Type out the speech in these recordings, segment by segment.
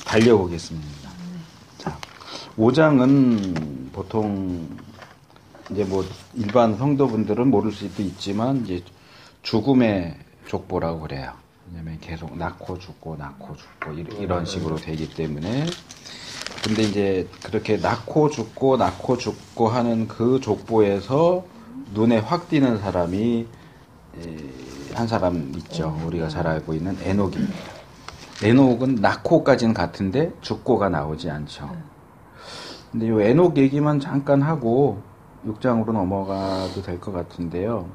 달려보겠습니다. 자, 5장은 보통 이제 뭐 일반 성도분들은 모를 수도 있지만 이제 죽음의 족보라고 그래요. 왜냐면 계속 낳고 죽고 이런 식으로 되기 때문에. 근데 이제 그렇게 낳고 죽고 하는 그 족보에서 눈에 확 띄는 사람이 한 사람 있죠. 우리가 잘 알고 있는 에녹입니다. 에녹은 낳고까지는 같은데 죽고가 나오지 않죠. 근데 이 에녹 얘기만 잠깐 하고 6장으로 넘어가도 될 것 같은데요.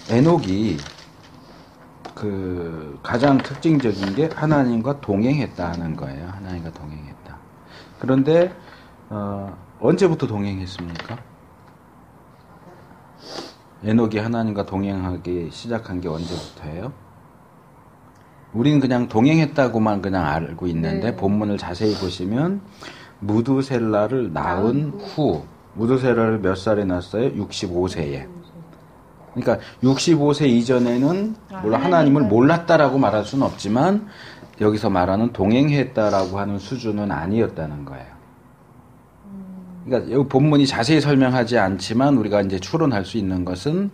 에녹이 그 가장 특징적인 게 하나님과 동행했다 하는 거예요. 하나님과 동행했다. 그런데 언제부터 동행했습니까? 에녹이 하나님과 동행하기 시작한 게 언제부터예요? 우리는 그냥 동행했다고만 그냥 알고 있는데 네. 본문을 자세히 보시면 무두셀라를 낳은 후 무두셀라를 몇 살에 낳았어요? 65세에. 그러니까 65세 이전에는 물론 하나님을 몰랐다라고 말할 수는 없지만 여기서 말하는 동행했다라고 하는 수준은 아니었다는 거예요. 그러니까 여기 본문이 자세히 설명하지 않지만 우리가 이제 추론할 수 있는 것은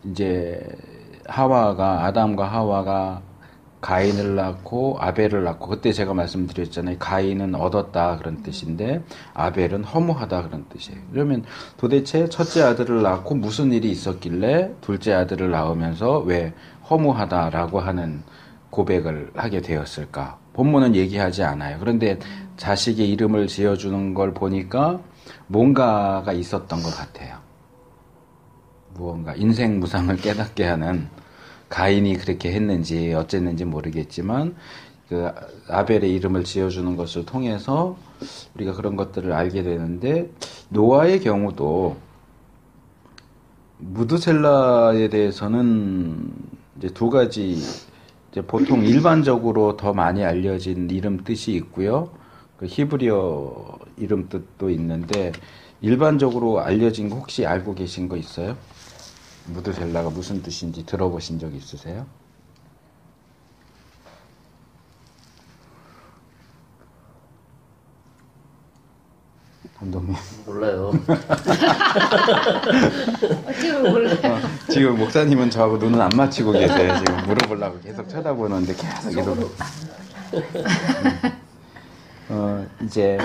이제 아담과 하와가 가인을 낳고 아벨을 낳고 그때 제가 말씀드렸잖아요. 가인은 얻었다 그런 뜻인데 아벨은 허무하다 그런 뜻이에요. 그러면 도대체 첫째 아들을 낳고 무슨 일이 있었길래 둘째 아들을 낳으면서 왜 허무하다라고 하는 고백을 하게 되었을까? 본문은 얘기하지 않아요. 그런데 자식의 이름을 지어주는 걸 보니까 뭔가가 있었던 것 같아요. 무언가 인생 무상을 깨닫게 하는 가인이 그렇게 했는지 어쨌는지 모르겠지만 그 아벨의 이름을 지어주는 것을 통해서 우리가 그런 것들을 알게 되는데 노아의 경우도 무드셀라에 대해서는 이제 두 가지 이제 보통 일반적으로 더 많이 알려진 이름 뜻이 있고요. 그 히브리어 이름 뜻도 있는데 일반적으로 알려진 거 혹시 알고 계신 거 있어요? 무드셀라가 무슨 뜻인지 들어보신 적 있으세요? 감독님 몰라요. 지금 몰라요. 지금 목사님은 저하고 눈은 안 맞추고 계세요. 지금 물어보려고 계속 쳐다보는데 계속 이제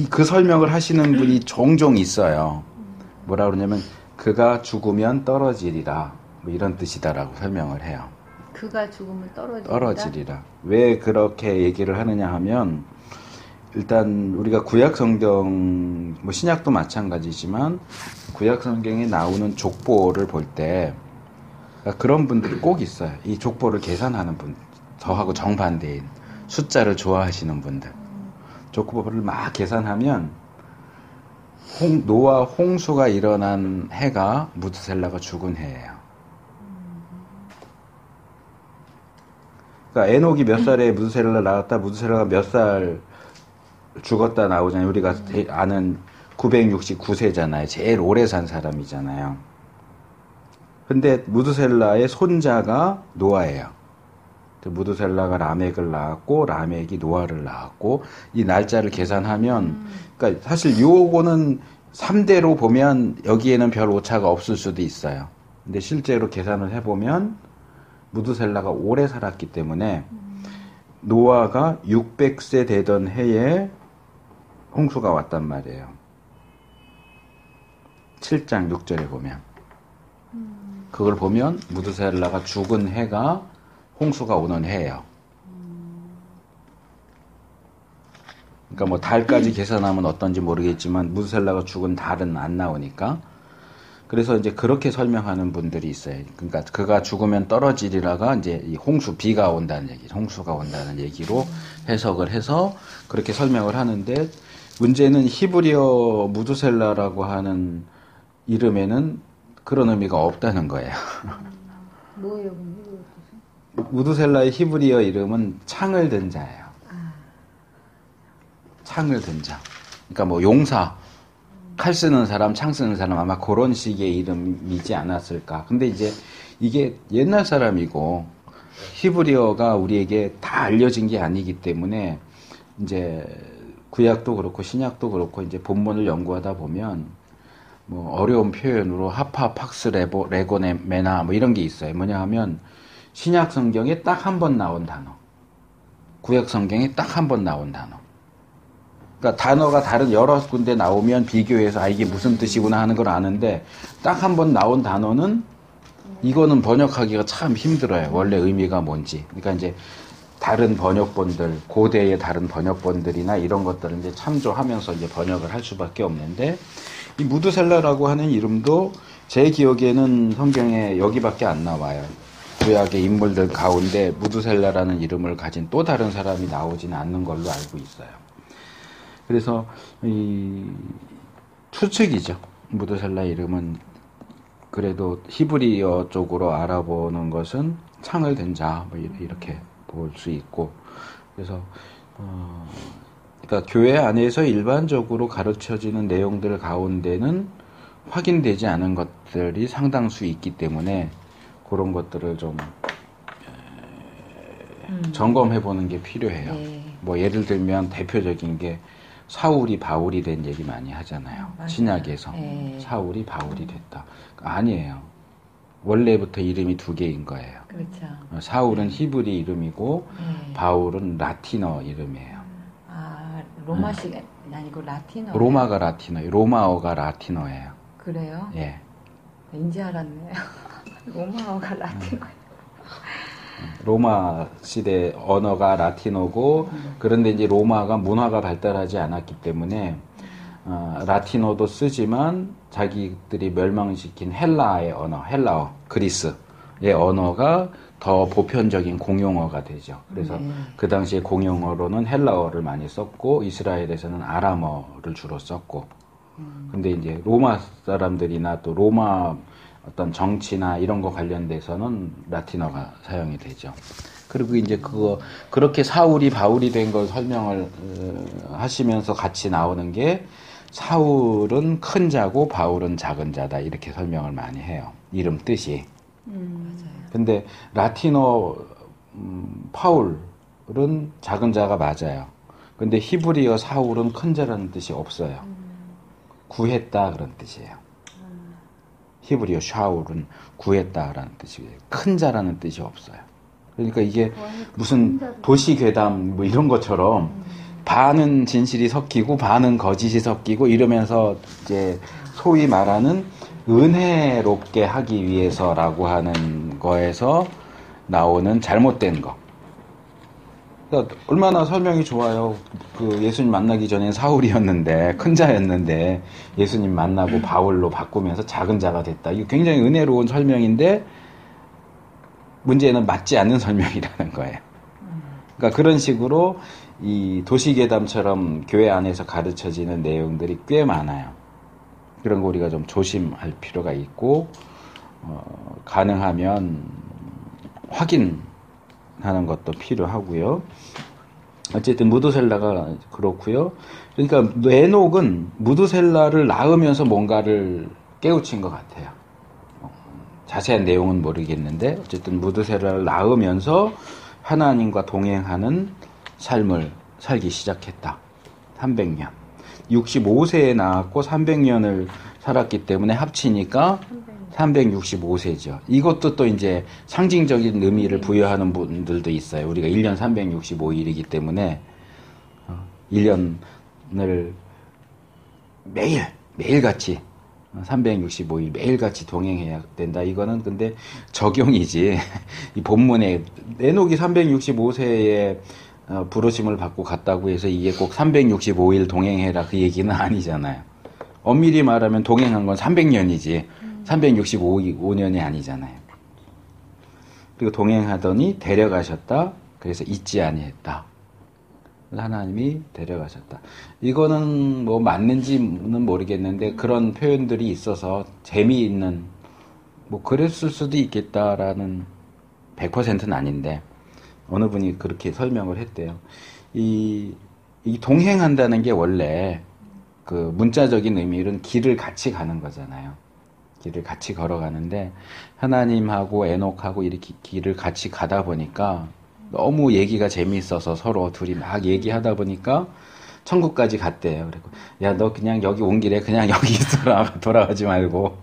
그 설명을 하시는 분이 종종 있어요. 뭐라 그러냐면 그가 죽으면 떨어지리라 뭐 이런 뜻이다라고 설명을 해요. 그가 죽으면 떨어지리라. 왜 그렇게 얘기를 하느냐 하면 일단 우리가 구약 성경 뭐 신약도 마찬가지지만 구약 성경에 나오는 족보를 볼 때 그런 분들이 꼭 있어요. 이 족보를 계산하는 분, 저하고 정반대인 숫자를 좋아하시는 분들. 족보를 막 계산하면 노아 홍수가 일어난 해가 무드셀라가 죽은 해예요. 그러니까 에녹이 몇 살에 무드셀라를 낳았다, 무드셀라가 몇 살 죽었다 나오잖아요. 우리가 아는 969세잖아요. 제일 오래 산 사람이잖아요. 근데 무드셀라의 손자가 노아예요. 무드셀라가 라멕을 낳았고 라멕이 노아를 낳았고 이 날짜를 계산하면 그러니까 사실 요거는 3대로 보면 여기에는 별 오차가 없을 수도 있어요. 근데 실제로 계산을 해보면 무드셀라가 오래 살았기 때문에 노아가 600세 되던 해에 홍수가 왔단 말이에요. 7장 6절에 보면 그걸 보면 무드셀라가 죽은 해가 홍수가 오는 해예요. 그러니까 뭐 달까지 계산하면 어떤지 모르겠지만 무드셀라가 죽은 달은 안 나오니까 그래서 이제 그렇게 설명하는 분들이 있어요. 그러니까 그가 죽으면 떨어지리라가 이제 이 홍수 비가 온다는 얘기, 홍수가 온다는 얘기로 해석을 해서 그렇게 설명을 하는데 문제는 히브리어 무드셀라라고 하는 이름에는 그런 의미가 없다는 거예요. 뭐예요? 무드셀라의 히브리어 이름은 창을 든 자예요. 창을 든 자. 그러니까 뭐 용사, 칼 쓰는 사람, 창 쓰는 사람 아마 그런 식의 이름이지 않았을까. 근데 이제 이게 옛날 사람이고 히브리어가 우리에게 다 알려진 게 아니기 때문에 이제 구약도 그렇고 신약도 그렇고 이제 본문을 연구하다 보면 뭐 어려운 표현으로 하파, 팍스, 레고네, 메나 뭐 이런 게 있어요. 뭐냐 하면 신약 성경에 딱 한 번 나온 단어, 구약 성경에 딱 한 번 나온 단어. 그러니까 단어가 다른 여러 군데 나오면 비교해서 이게 무슨 뜻이구나 하는 걸 아는데 딱 한 번 나온 단어는 이거는 번역하기가 참 힘들어요. 원래 의미가 뭔지. 그러니까 이제 다른 번역본들, 고대의 다른 번역본들이나 이런 것들을 이제 참조하면서 이제 번역을 할 수밖에 없는데 이 무드셀라라고 하는 이름도 제 기억에는 성경에 여기밖에 안 나와요. 구약의 인물들 가운데 무드셀라라는 이름을 가진 또 다른 사람이 나오지는 않는 걸로 알고 있어요. 그래서 이 추측이죠. 무드셀라 이름은 그래도 히브리어 쪽으로 알아보는 것은 창을 든 자, 뭐 이렇게 볼 수 있고, 그래서 그러니까 교회 안에서 일반적으로 가르쳐지는 내용들 가운데는 확인되지 않은 것들이 상당수 있기 때문에 그런 것들을 좀 점검해 보는 게 필요해요. 네. 뭐 예를 들면 대표적인 게 사울이 바울이 된 얘기 많이 하잖아요. 맞아요. 신약에서 네. 사울이 바울이 됐다. 아니에요. 원래부터 이름이 두 개인 거예요. 그렇죠. 사울은 히브리 이름이고 네. 바울은 라틴어 이름이에요. 아, 로마식 아니고 라틴어. 로마가 라틴어예요. 로마어가 라틴어예요. 그래요? 예. 인지 알았네요. 로마어가 라틴어. 로마 시대 언어가 라틴어고 그런데 이제 로마가 문화가 발달하지 않았기 때문에 라틴어도 쓰지만 자기들이 멸망시킨 헬라의 언어, 헬라어, 그리스의 언어가 더 보편적인 공용어가 되죠. 그래서 네. 그 당시에 공용어로는 헬라어를 많이 썼고 이스라엘에서는 아람어를 주로 썼고 근데 이제 로마 사람들이나 또 로마 어떤 정치나 이런 거 관련돼서는 라틴어가 사용이 되죠. 그리고 이제 그렇게 사울이 바울이 된 걸 설명을 하시면서 같이 나오는 게 사울은 큰 자고 바울은 작은 자다 이렇게 설명을 많이 해요. 이름 뜻이. 맞아요. 근데 라틴어 파울은 작은 자가 맞아요. 근데 히브리어 사울은 큰 자라는 뜻이 없어요. 구했다 그런 뜻이에요. 히브리어 샤울은 구했다라는 뜻이에요. 큰 자라는 뜻이 없어요. 그러니까 이게 무슨 도시괴담 뭐 이런 것처럼 반은 진실이 섞이고 반은 거짓이 섞이고 이러면서 이제 소위 말하는 은혜롭게 하기 위해서라고 하는 거에서 나오는 잘못된 거. 그러니까 얼마나 설명이 좋아요. 그 예수님 만나기 전엔 사울이었는데 큰 자였는데 예수님 만나고 바울로 바꾸면서 작은 자가 됐다. 이거 굉장히 은혜로운 설명인데 문제는 맞지 않는 설명이라는 거예요. 그러니까 그런 식으로 이 도시괴담처럼 교회 안에서 가르쳐지는 내용들이 꽤 많아요. 그런 거 우리가 좀 조심할 필요가 있고 가능하면 확인하는 것도 필요하고요. 어쨌든 무드셀라가 그렇고요. 그러니까 에녹은 무드셀라를 낳으면서 뭔가를 깨우친 것 같아요. 자세한 내용은 모르겠는데 어쨌든 무드셀라를 낳으면서 하나님과 동행하는 삶을 살기 시작했다. 300년. 65세에 낳았고 300년을 살았기 때문에 합치니까 365세죠. 이것도 또 이제 상징적인 의미를 부여하는 분들도 있어요. 우리가 1년 365일이기 때문에 1년을 매일같이 365일 매일같이 동행해야 된다. 이거는 근데 적용이지. 이 본문에 에녹이 365세에 부르심을 받고 갔다고 해서 이게 꼭 365일 동행해라 그 얘기는 아니잖아요. 엄밀히 말하면 동행한 건 300년이지 365년이 아니잖아요. 그리고 동행하더니 데려가셨다. 그래서 잊지 아니했다. 하나님이 데려가셨다. 이거는 뭐 맞는지는 모르겠는데 그런 표현들이 있어서 재미있는 뭐 그랬을 수도 있겠다라는 100%는 아닌데 어느 분이 그렇게 설명을 했대요. 이 동행한다는 게 원래 그 문자적인 의미는 길을 같이 가는 거잖아요. 길을 같이 걸어가는데 하나님하고 에녹하고 이렇게 길을 같이 가다 보니까 너무 얘기가 재미있어서 서로 둘이 막 얘기하다 보니까 천국까지 갔대요. 그리고 야, 너 그냥 여기 온 길에 그냥 여기 있어라. 돌아가지 말고.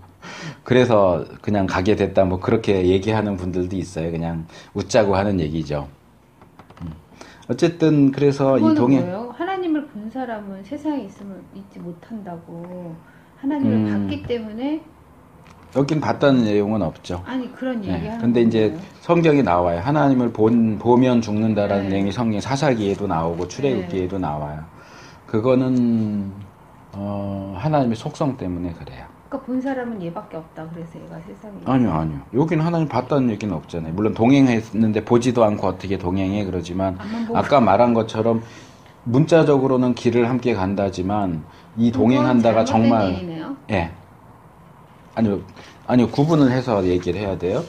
그래서 그냥 가게 됐다. 뭐 그렇게 얘기하는 분들도 있어요. 그냥 웃자고 하는 얘기죠. 어쨌든 그래서 이 그거는 동행 뭐예요? 하나님을 본 사람은 세상에 있으면 잊지 못한다고. 하나님을 봤기 때문에 여긴 봤다는 내용은 없죠. 아니 그런 네. 얘기하는 근데 이제 거예요. 성경이 나와요. 하나님을 보면 죽는다라는 네. 내용이 성경 사사기에도 나오고 출애굽기에도 나와요. 그거는 하나님의 속성 때문에 그래요. 그러니까 본 사람은 얘밖에 없다. 그래서 얘가 세상에. 아니요. 여긴 하나님 봤다는 얘기는 없잖아요. 물론 동행했는데 보지도 않고 어떻게 동행해 그러지만 앞만 보고. 아까 말한 것처럼 문자적으로는 길을 함께 간다지만 이 동행한다가 잘못된 정말 얘기네요. 예. 아니요. 구분을 해서 얘기를 해야 돼요.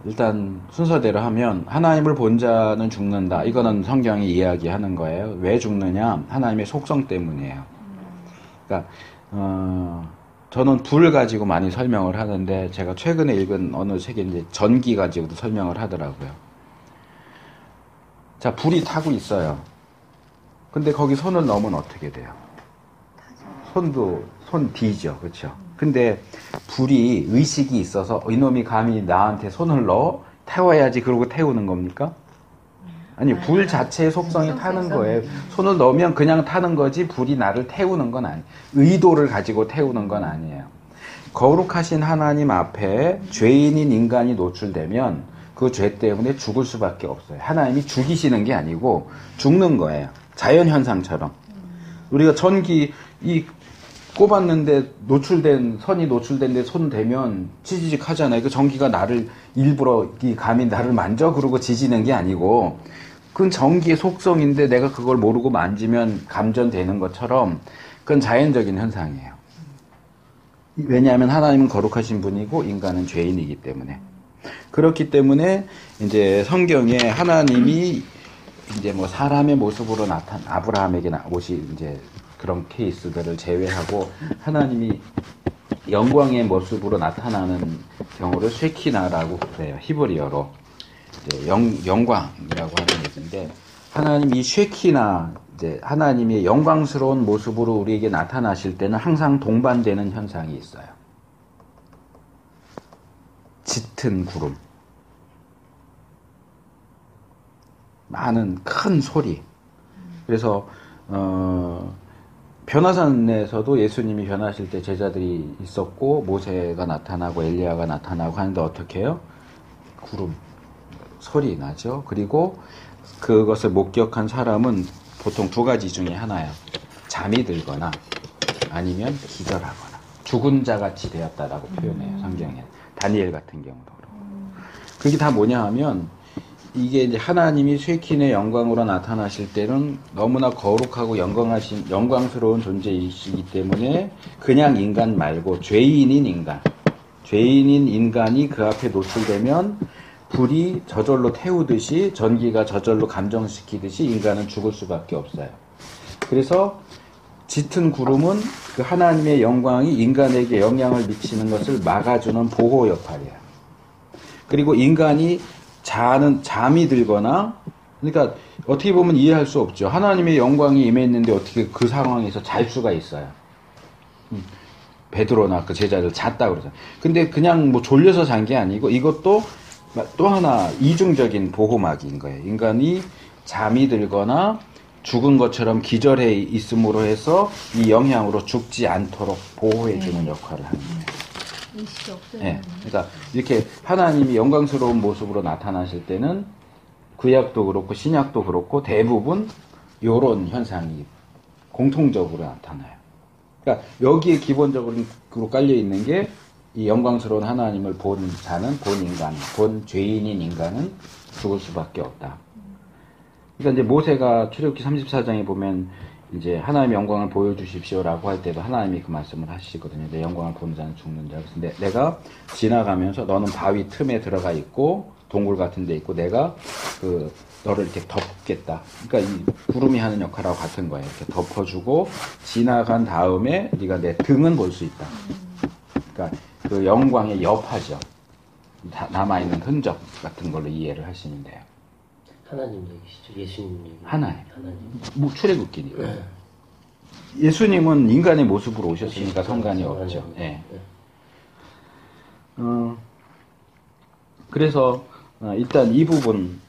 일단 순서대로 하면 하나님을 본 자는 죽는다. 이거는 성경이 이야기하는 거예요. 왜 죽느냐? 하나님의 속성 때문이에요. 그러니까 저는 불 가지고 많이 설명을 하는데 제가 최근에 읽은 어느 책에 이제 전기 가지고도 설명을 하더라고요. 자, 불이 타고 있어요. 근데 거기 손을 넣으면 어떻게 돼요? 손 뒤죠. 그렇죠? 근데 불이 의식이 있어서 이놈이 감히 나한테 손을 넣어 태워야지 그러고 태우는 겁니까? 아니, 불 자체의 속성이 타는 거예요. 손을 넣으면 그냥 타는 거지 불이 나를 태우는 건 아니에요. 의도를 가지고 태우는 건 아니에요. 거룩하신 하나님 앞에 죄인인 인간이 노출되면 그 죄 때문에 죽을 수밖에 없어요. 하나님이 죽이시는 게 아니고 죽는 거예요. 자연현상처럼. 우리가 전기 꼽았는데 선이 노출된데 손 대면 찌지직 하잖아요. 그 전기가 나를 일부러 감히 나를 만져 그러고 지지는 게 아니고 그건 전기의 속성인데 내가 그걸 모르고 만지면 감전되는 것처럼 그건 자연적인 현상이에요. 왜냐하면 하나님은 거룩하신 분이고 인간은 죄인이기 때문에. 그렇기 때문에 이제 성경에 하나님이 이제 뭐 사람의 모습으로 아브라함에게 이제 그런 케이스들을 제외하고 하나님이 영광의 모습으로 나타나는 경우를 쉐키나라고 그래요. 히브리어로 이제 영광이라고 하는 얘기인데 하나님 이 쉐키나 이제 하나님의 영광스러운 모습으로 우리에게 나타나실 때는 항상 동반되는 현상이 있어요. 짙은 구름, 많은 큰 소리. 그래서 변화산에서도 예수님이 변하실 때 제자들이 있었고 모세가 나타나고 엘리야가 나타나고 하는데 어떻게 해요? 구름, 소리 나죠. 그리고 그것을 목격한 사람은 보통 두 가지 중에 하나예요. 잠이 들거나 아니면 기절하거나 죽은 자같이 되었다라고 표현해요. 성경에. 다니엘 같은 경우도 그렇고. 그게 다 뭐냐 하면 이게 이제 하나님이 쉐킨의 영광으로 나타나실 때는 너무나 거룩하고 영광스러운 존재이시기 때문에 그냥 인간 말고 죄인인 인간이 그 앞에 노출되면 불이 저절로 태우듯이 전기가 저절로 감정시키듯이 인간은 죽을 수밖에 없어요. 그래서 짙은 구름은 그 하나님의 영광이 인간에게 영향을 미치는 것을 막아주는 보호 역할이에요. 그리고 인간이 잠이 들거나, 그러니까 어떻게 보면 이해할 수 없죠. 하나님의 영광이 임했는데 어떻게 그 상황에서 잘 수가 있어요. 베드로나 그 제자들 잤다 그러잖아요. 근데 그냥 뭐 졸려서 잔 게 아니고 이것도 또 하나 이중적인 보호막인 거예요. 인간이 잠이 들거나 죽은 것처럼 기절해 있음으로 해서 이 영향으로 죽지 않도록 보호해주는 역할을 하는 거예요. 의식이 없어요. 네. 그러니까 이렇게 하나님이 영광스러운 모습으로 나타나실 때는 구약도 그렇고 신약도 그렇고 대부분 이런 현상이 공통적으로 나타나요. 그러니까 여기에 기본적으로 깔려 있는 게 이 영광스러운 하나님을 본 자는 본 죄인인 인간은 죽을 수밖에 없다. 그러니까 이제 모세가 출애굽기 34장에 보면 이제 하나님의 영광을 보여주십시오라고 할 때도 하나님이 그 말씀을 하시거든요. 내 영광을 보는 자는 죽는 자. 그래서 내가 지나가면서 너는 바위 틈에 들어가 있고 동굴 같은 데 있고 내가 너를 이렇게 덮겠다. 그러니까 이 구름이 하는 역할하고 같은 거예요. 이렇게 덮어주고 지나간 다음에 네가 내 등은 볼 수 있다. 그러니까 그 영광의 여파죠. 남아있는 흔적 같은 걸로 이해를 하시면 돼요. 하나님 얘기시죠? 예수님 얘기. 하나님. 하나님. 뭐 출애굽기니까. 예수님은 인간의 모습으로 오셨으니까 성간이 없죠. 예. 그래서 일단 이 부분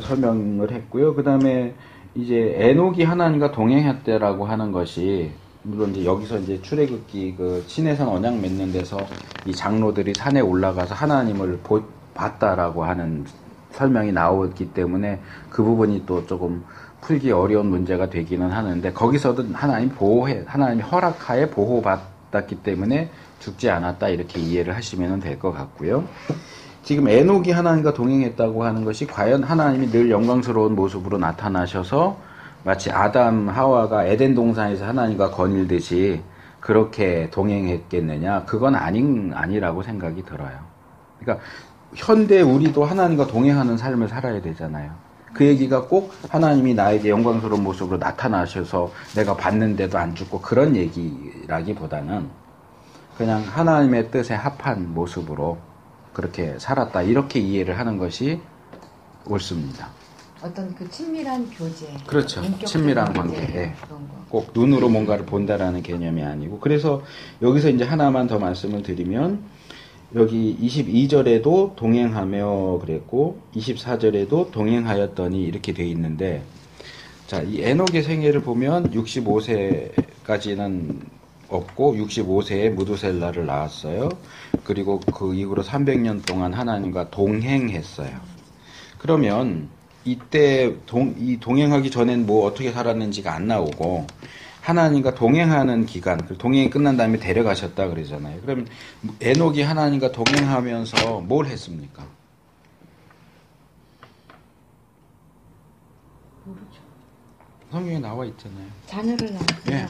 설명을 했고요. 그 다음에 이제 에녹이 하나님과 동행했대라고 하는 것이 물론 이제 여기서 이제 출애굽기 그 시내산 언약 맺는 데서 이 장로들이 산에 올라가서 하나님을 봤다라고 하는 설명이 나오기 때문에 그 부분이 또 조금 풀기 어려운 문제가 되기는 하는데 거기서도 하나님이 허락하에 보호받았기 때문에 죽지 않았다 이렇게 이해를 하시면 될 것 같고요. 지금 에녹이 하나님과 동행했다고 하는 것이 과연 하나님이 늘 영광스러운 모습으로 나타나셔서 마치 아담 하와가 에덴 동산에서 하나님과 거닐듯이 그렇게 동행했겠느냐? 그건 아니라고 생각이 들어요. 그러니까 현대 우리도 하나님과 동행하는 삶을 살아야 되잖아요. 그 얘기가 꼭 하나님이 나에게 영광스러운 모습으로 나타나셔서 내가 봤는데도 안 죽고 그런 얘기라기보다는 그냥 하나님의 뜻에 합한 모습으로 그렇게 살았다 이렇게 이해를 하는 것이 옳습니다. 어떤 그 친밀한 교제. 그렇죠. 인격적인 친밀한 교제, 관계. 예. 그런 거. 꼭 눈으로 뭔가를 본다라는 개념이 아니고 그래서 여기서 이제 하나만 더 말씀을 드리면 여기 22절에도 동행하며 그랬고 24절에도 동행하였더니 이렇게 돼 있는데 자, 이 에녹의 생애를 보면 65세까지는 없고 65세에 무두셀라를 낳았어요. 그리고 그 이후로 300년 동안 하나님과 동행했어요. 그러면 이때 동행하기 전엔 뭐 어떻게 살았는지가 안 나오고 하나님과 동행하는 기간, 동행이 끝난 다음에 데려가셨다 그러잖아요. 그러면 에녹이 하나님과 동행하면서 뭘 했습니까? 모르죠. 성경에 나와 있잖아요. 자녀를 낳았어요. 예.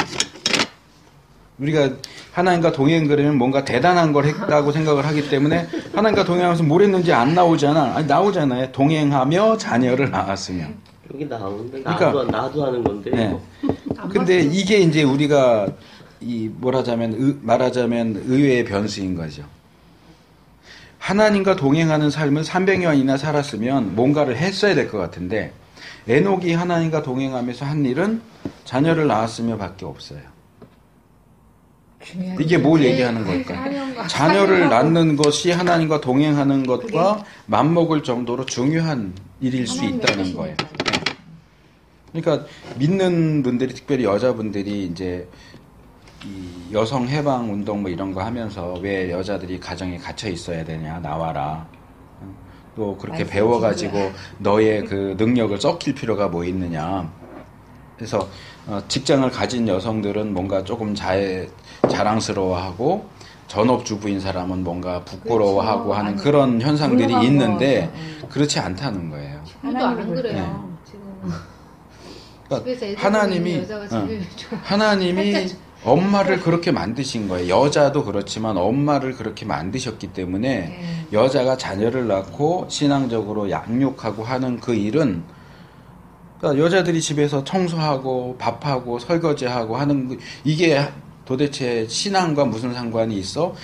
우리가 하나님과 동행 그러면 뭔가 대단한 걸 했다고 생각을 하기 때문에 하나님과 동행하면서 뭘 했는지 안 나오잖아. 아니 나오잖아요. 동행하며 자녀를 낳았으며. 여기 나오는데 그러니까, 나도 하는 건데. 네. 근데 이게 이제 우리가 말하자면 의외의 변수인 거죠. 하나님과 동행하는 삶을 300년이나 살았으면 뭔가를 했어야 될 것 같은데 에녹이 하나님과 동행하면서 한 일은 자녀를 낳았으며 밖에 없어요. 이게 뭘 얘기하는 걸까? 자녀를 낳는 것이 하나님과 동행하는 것과 맞먹을 정도로 중요한 일일 수 있다는 거예요. 그러니까 믿는 분들이 특별히 여자분들이 이제 이 여성 해방 운동 뭐 이런 거 하면서 왜 여자들이 가정에 갇혀 있어야 되냐 나와라. 또 그렇게 배워가지고 너의 그 능력을 썩힐 필요가 뭐 있느냐. 그래서 직장을 가진 여성들은 뭔가 조금 자랑스러워하고 전업주부인 사람은 뭔가 부끄러워하고 그렇죠. 하는 그런 현상들이 있는데 거. 그렇지 않다는 거예요. 지금도 안 그래요. 지금 그러니까 집에서 애들 보는 하나님이 여자가 제일 좋아. 하나님이 엄마를 그렇게 만드신 거예요. 여자도 그렇지만 엄마를 그렇게 만드셨기 때문에 여자가 자녀를 낳고 신앙적으로 양육하고 하는 그 일은 그러니까 여자들이 집에서 청소하고 밥하고 설거지하고 하는 이게 도대체 신앙과 무슨 상관이 있어?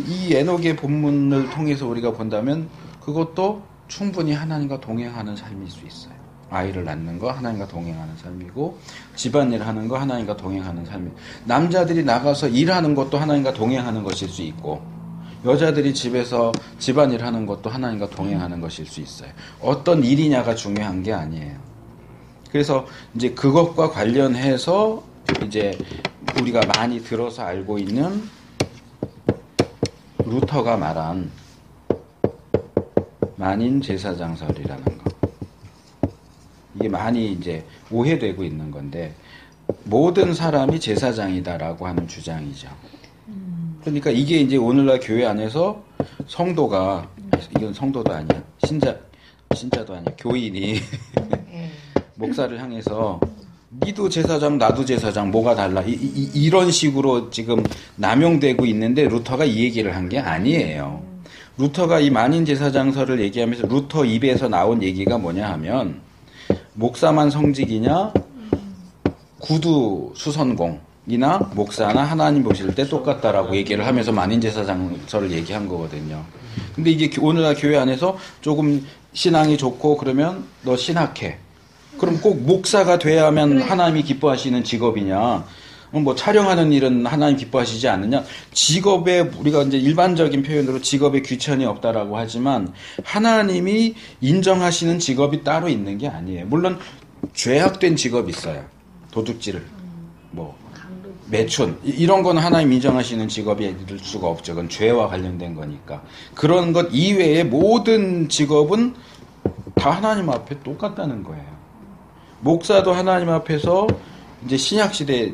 이 에녹의 본문을 통해서 우리가 본다면 그것도 충분히 하나님과 동행하는 삶일 수 있어요. 아이를 낳는 거 하나님과 동행하는 삶이고 집안일 하는 거 하나님과 동행하는 삶이고 남자들이 나가서 일하는 것도 하나님과 동행하는 것일 수 있고 여자들이 집에서 집안일 하는 것도 하나님과 동행하는 것일 수 있어요. 어떤 일이냐가 중요한 게 아니에요. 그래서 이제 그것과 관련해서 이제 우리가 많이 들어서 알고 있는 루터가 말한 만인 제사장설이라는 거. 이게 많이 이제 오해되고 있는 건데 모든 사람이 제사장이다라고 하는 주장이죠. 그러니까 이게 이제 오늘날 교회 안에서 성도가 이건 성도도 아니야. 신자도 아니야. 교인이 목사를 향해서 니도 제사장 나도 제사장 뭐가 달라 이런 식으로 지금 남용되고 있는데 루터가 이 얘기를 한 게 아니에요. 루터가 이 만인 제사장설을 얘기하면서 루터 입에서 나온 얘기가 뭐냐 하면 목사만 성직이냐 구두 수선공 이나 목사나 하나님 보실 때 똑같다라고 얘기를 하면서 만인제사장서를 얘기한 거거든요. 근데 이게 오늘날 교회 안에서 조금 신앙이 좋고 그러면 너 신학해. 그럼 꼭 목사가 돼야만 하나님이 기뻐하시는 직업이냐? 뭐 촬영하는 일은 하나님 기뻐하시지 않느냐? 직업에 우리가 이제 일반적인 표현으로 직업에 귀천이 없다라고 하지만 하나님이 인정하시는 직업이 따로 있는 게 아니에요. 물론 죄악된 직업이 있어요. 도둑질, 뭐 매춘 이런 건 하나님 인정하시는 직업이 될 수가 없죠. 그건 죄와 관련된 거니까. 그런 것 이외의 모든 직업은 다 하나님 앞에 똑같다는 거예요. 목사도 하나님 앞에서 이제 신약 시대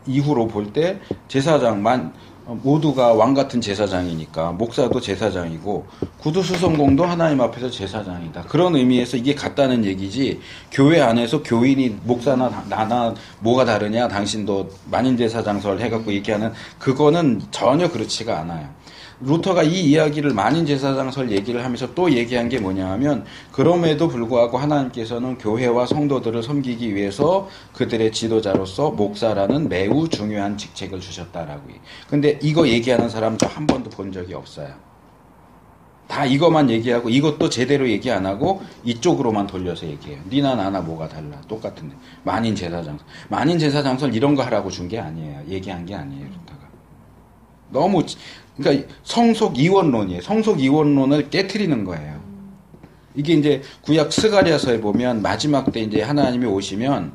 이후로 볼 때 제사장만 모두가 왕 같은 제사장이니까 목사도 제사장이고 구두수성공도 하나님 앞에서 제사장이다. 그런 의미에서 이게 같다는 얘기지. 교회 안에서 교인이 목사나 나나 뭐가 다르냐, 당신도 만인제사장설 해갖고 얘기하는 그거는 전혀 그렇지가 않아요. 루터가 이 이야기를 만인제사장설 얘기를 하면서 또 얘기한 게 뭐냐 하면 그럼에도 불구하고 하나님께서는 교회와 성도들을 섬기기 위해서 그들의 지도자로서 목사라는 매우 중요한 직책을 주셨다라고. 근데 이거 얘기하는 사람 저 한 번도 본 적이 없어요. 다 이것만 얘기하고 이것도 제대로 얘기 안 하고 이쪽으로만 돌려서 얘기해요. 니나 나나 뭐가 달라. 똑같은데. 만인제사장설 이런 거 하라고 준 게 아니에요. 얘기한 게 아니에요. 루터가. 너무 그러니까 성속 이원론이에요. 성속 이원론을 깨트리는 거예요. 이게 이제 구약 스가랴서에 보면 마지막 때 이제 하나님이 오시면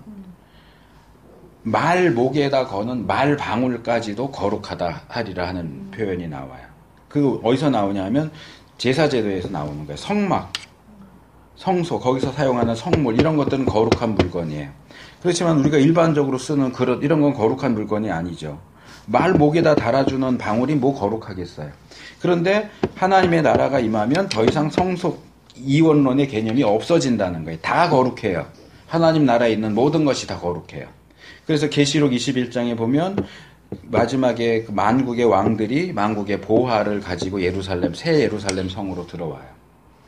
말 목에다 거는 말 방울까지도 거룩하다 하리라 하는 표현이 나와요. 그 어디서 나오냐면 제사제도에서 나오는 거예요. 성막, 성소, 거기서 사용하는 성물 이런 것들은 거룩한 물건이에요. 그렇지만 우리가 일반적으로 쓰는 그릇 이런 건 거룩한 물건이 아니죠. 말 목에다 달아주는 방울이 뭐 거룩하겠어요. 그런데 하나님의 나라가 임하면 더 이상 성속 이원론의 개념이 없어진다는 거예요. 다 거룩해요. 하나님 나라에 있는 모든 것이 다 거룩해요. 그래서 계시록 21장에 보면 마지막에 그 만국의 왕들이 만국의 보화를 가지고 예루살렘, 새 예루살렘 성으로 들어와요.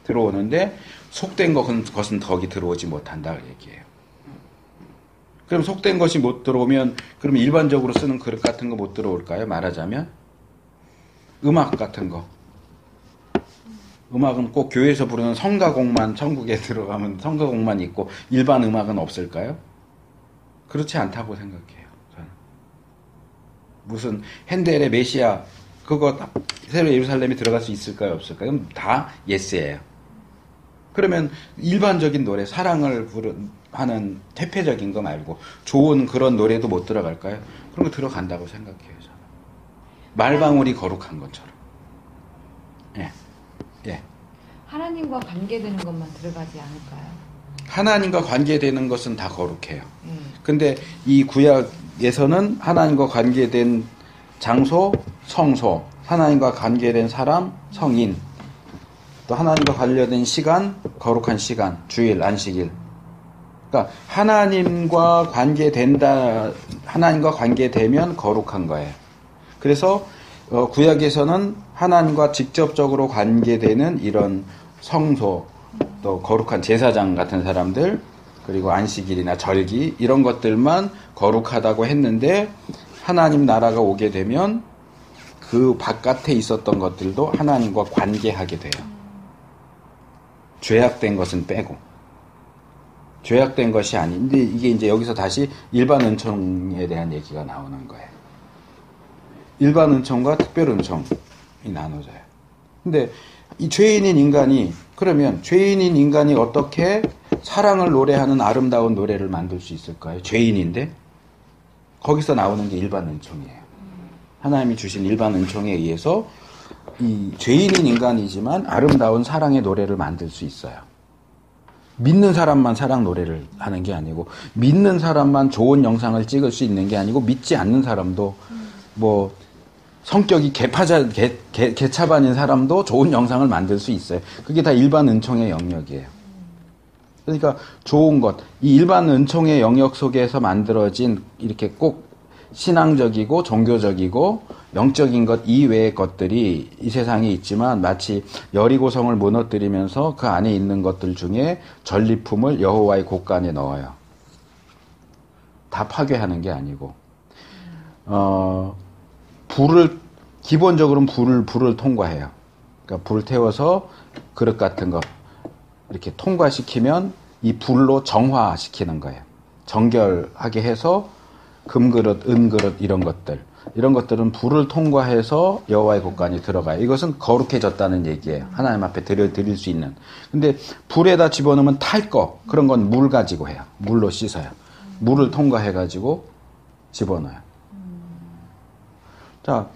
들어오는데 속된 것은 거기 들어오지 못한다 얘기해요. 그럼 속된 것이 못 들어오면 그럼 일반적으로 쓰는 그릇 같은 거 못 들어올까요? 말하자면 음악 같은 거. 음악은 꼭 교회에서 부르는 성가곡만 천국에 들어가면 성가곡만 있고 일반 음악은 없을까요? 그렇지 않다고 생각해요. 저는. 무슨 핸델의 메시아 그거 새로 예루살렘에 들어갈 수 있을까요? 없을까요? 그럼 다 예스예요. 그러면 일반적인 노래 사랑을 하는 퇴폐적인 거 말고 좋은 그런 노래도 못 들어갈까요? 그런 거 들어간다고 생각해요. 저는. 말방울이 거룩한 것처럼. 예. 예. 하나님과 관계되는 것만 들어가지 않을까요? 하나님과 관계되는 것은 다 거룩해요. 근데 이 구약에서는 하나님과 관계된 장소, 성소, 하나님과 관계된 사람, 성인, 또 하나님과 관련된 시간, 거룩한 시간, 주일, 안식일. 그러니까 하나님과 관계되면 거룩한 거예요. 그래서 구약에서는 하나님과 직접적으로 관계되는 이런 성소, 또 거룩한 제사장 같은 사람들, 그리고 안식일이나 절기 이런 것들만 거룩하다고 했는데 하나님 나라가 오게 되면 그 바깥에 있었던 것들도 하나님과 관계하게 돼요. 죄악된 것은 빼고. 죄악된 것이 아닌데 이게 이제 여기서 다시 일반 은총에 대한 얘기가 나오는 거예요. 일반 은총과 특별 은총이 나눠져요. 근데 이 죄인인 인간이 그러면 죄인인 인간이 어떻게 사랑을 노래하는 아름다운 노래를 만들 수 있을까요? 죄인인데 거기서 나오는 게 일반 은총이에요. 하나님이 주신 일반 은총에 의해서 이 죄인인 인간이지만 아름다운 사랑의 노래를 만들 수 있어요. 믿는 사람만 사랑 노래를 하는 게 아니고 믿는 사람만 좋은 영상을 찍을 수 있는 게 아니고 믿지 않는 사람도 뭐 성격이 개차반인 사람도 좋은 영상을 만들 수 있어요. 그게 다 일반 은총의 영역이에요. 그러니까 좋은 것, 이 일반 은총의 영역 속에서 만들어진 이렇게 꼭 신앙적이고 종교적이고 영적인 것 이외의 것들이 이 세상에 있지만 마치 여리고성을 무너뜨리면서 그 안에 있는 것들 중에 전리품을 여호와의 곳간에 넣어요. 다 파괴하는 게 아니고 불을 기본적으로는 불을 통과해요. 그러니까 불을 태워서 그릇 같은 거 이렇게 통과시키면 이 불로 정화시키는 거예요. 정결하게 해서 금그릇, 은그릇 이런 것들은 불을 통과해서 여호와의 곳간이 들어가요. 이것은 거룩해졌다는 얘기예요. 하나님 앞에 드릴 수 있는. 근데 불에다 집어넣으면 탈 거, 그런 건 물 가지고 해요. 물로 씻어요. 물을 통과해가지고 집어넣어요. 자,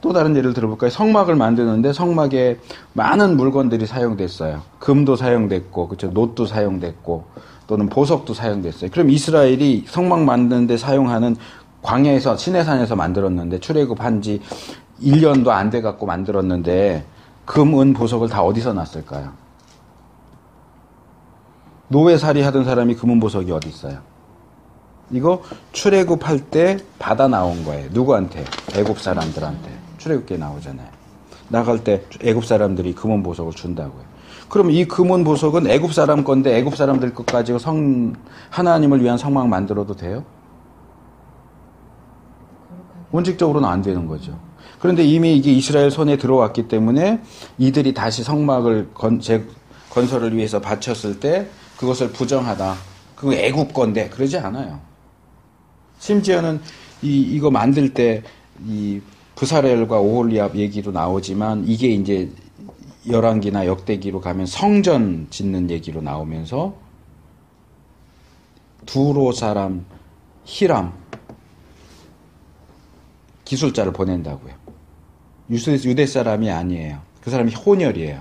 또 다른 예를 들어볼까요? 성막을 만드는데 성막에 많은 물건들이 사용됐어요. 금도 사용됐고, 그렇죠? 놋도 사용됐고, 또는 보석도 사용됐어요. 그럼 이스라엘이 성막 만드는데 사용하는 광야에서 시내산에서 만들었는데 출애굽한 지 1년도 안 돼 갖고 만들었는데 금, 은, 보석을 다 어디서 났을까요? 노예살이 하던 사람이 금, 은, 보석이 어디 있어요? 이거 출애굽할 때 받아 나온 거예요. 누구한테? 애굽 사람들한테. 출애굽기에 나오잖아요. 나갈 때 애굽 사람들이 금, 은, 보석을 준다고요. 그럼 이 금, 은, 보석은 애굽 사람 건데 애굽 사람들 것 가지고 하나님을 위한 성막 만들어도 돼요? 원칙적으로는 안 되는 거죠. 그런데 이미 이게 이스라엘 손에 들어왔기 때문에 이들이 다시 성막을 건설을 위해서 바쳤을 때 그것을 부정하다. 그거 애굽 건데 그러지 않아요. 심지어는 이거 만들 때 이 브사렐과 오홀리압 얘기도 나오지만 이게 이제 열왕기나 역대기로 가면 성전 짓는 얘기로 나오면서 두로 사람 히람 기술자를 보낸다고요. 유대 사람이 아니에요. 그 사람이 혼혈이에요.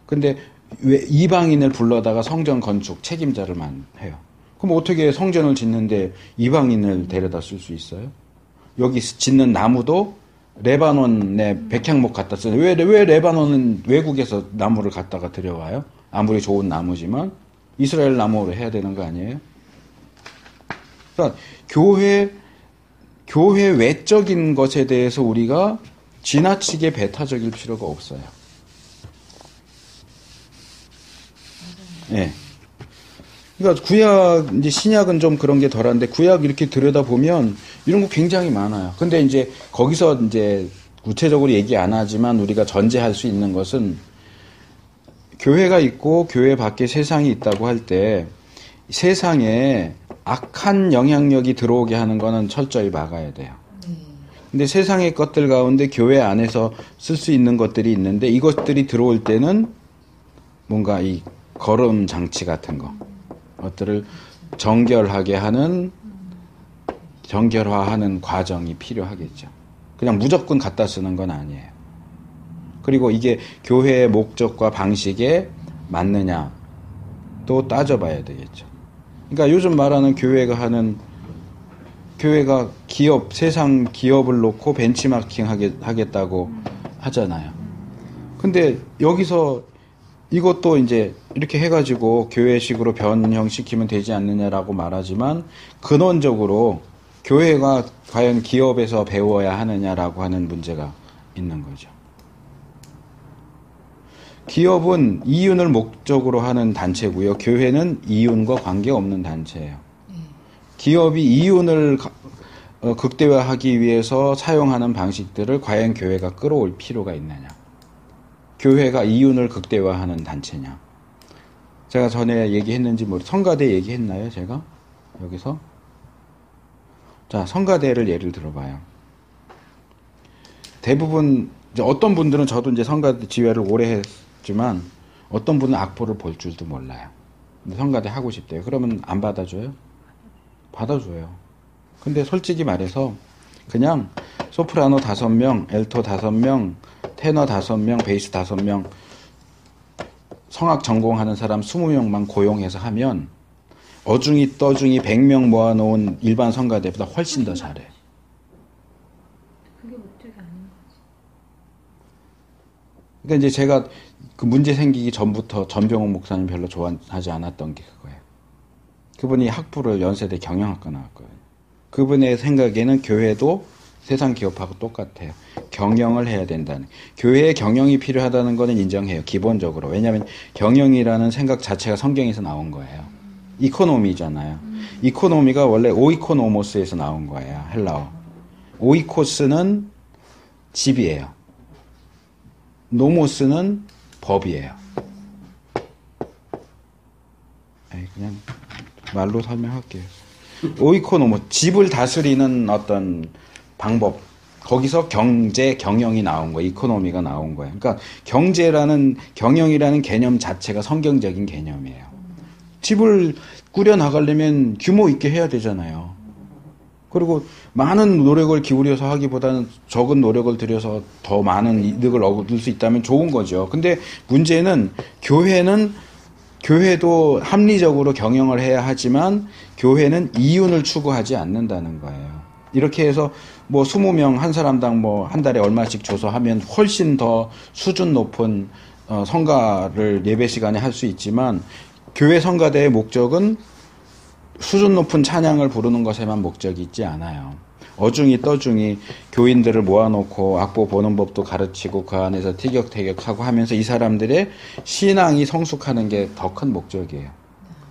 근데 왜 이방인을 불러다가 성전 건축 책임자를만 해요. 그럼 어떻게 성전을 짓는데 이방인을 데려다 쓸 수 있어요? 여기 짓는 나무도 레바논에 백향목 갖다 쓰는 왜 레바논은 외국에서 나무를 갖다가 들여와요? 아무리 좋은 나무지만 이스라엘 나무로 해야 되는 거 아니에요? 그러니까 교회 외적인 것에 대해서 우리가 지나치게 배타적일 필요가 없어요. 예. 네. 그러니까 구약, 이제 신약은 좀 그런 게 덜한데 구약 이렇게 들여다보면 이런 거 굉장히 많아요. 근데 이제 거기서 이제 구체적으로 얘기 안 하지만 우리가 전제할 수 있는 것은 교회가 있고 교회 밖에 세상이 있다고 할 때 세상에 악한 영향력이 들어오게 하는 거는 철저히 막아야 돼요. 근데 세상의 것들 가운데 교회 안에서 쓸 수 있는 것들이 있는데 이것들이 들어올 때는 뭔가 이 거름 장치 같은 것들을 정결화하는 과정이 필요하겠죠. 그냥 무조건 갖다 쓰는 건 아니에요. 그리고 이게 교회의 목적과 방식에 맞느냐 또 따져봐야 되겠죠. 그러니까 요즘 말하는 교회가 세상 기업을 놓고 벤치마킹 하겠다고 하잖아요. 근데 여기서 이것도 이제 이렇게 해가지고 교회식으로 변형시키면 되지 않느냐라고 말하지만 근원적으로 교회가 과연 기업에서 배워야 하느냐라고 하는 문제가 있는 거죠. 기업은 이윤을 목적으로 하는 단체고요. 교회는 이윤과 관계없는 단체예요. 기업이 이윤을 극대화하기 위해서 사용하는 방식들을 과연 교회가 끌어올 필요가 있느냐. 교회가 이윤을 극대화하는 단체냐. 제가 전에 얘기했는지 성가대 얘기했나요? 제가? 여기서? 자, 성가대를 예를 들어봐요. 대부분 이제 어떤 분들은 저도 이제 성가대 지회를 오래 했지만 어떤 분은 악보를 볼 줄도 몰라요. 근데 성가대 하고 싶대요. 그러면 안 받아줘요? 받아줘요. 근데 솔직히 말해서 그냥 소프라노 5명, 엘토 5명, 테너 5명, 베이스 5명, 성악 전공하는 사람 20명만 고용해서 하면 어중이 떠중이 100명 모아놓은 일반 성가대보다 훨씬 더 잘해. 그게 목적이 아닌 거지. 그러니까 이제 제가 그 문제 생기기 전부터 전병훈 목사님 별로 좋아하지 않았던 게 그거예요. 그분이 학부를 연세대 경영학과 나왔거든요. 그분의 생각에는 교회도 세상 기업하고 똑같아요. 경영을 해야 된다는. 교회에 경영이 필요하다는 거는 인정해요. 기본적으로. 왜냐하면 경영이라는 생각 자체가 성경에서 나온 거예요. 이코노미잖아요. 이코노미가 원래 오이코노모스에서 나온 거예요. 헬라어. 오이코스는 집이에요. 노모스는 법이에요. 그냥 말로 설명할게요. 오이코노모, 집을 다스리는 어떤 방법. 거기서 경제, 경영이 나온 거예요. 이코노미가 나온 거예요. 그러니까 경제라는, 경영이라는 개념 자체가 성경적인 개념이에요. 집을 꾸려 나가려면 규모 있게 해야 되잖아요. 그리고 많은 노력을 기울여서 하기보다는 적은 노력을 들여서 더 많은 이득을 얻을 수 있다면 좋은 거죠. 근데 문제는 교회도 합리적으로 경영을 해야 하지만 교회는 이윤을 추구하지 않는다는 거예요. 이렇게 해서 뭐 20명 한 사람당 뭐 한 달에 얼마씩 줘서 하면 훨씬 더 수준 높은 성가를 예배 시간에 할 수 있지만 교회 성가대의 목적은 수준 높은 찬양을 부르는 것에만 목적이 있지 않아요. 어중이 떠중이 교인들을 모아놓고 악보 보는 법도 가르치고 그 안에서 티격태격하고 하면서 이 사람들의 신앙이 성숙하는 게 더 큰 목적이에요.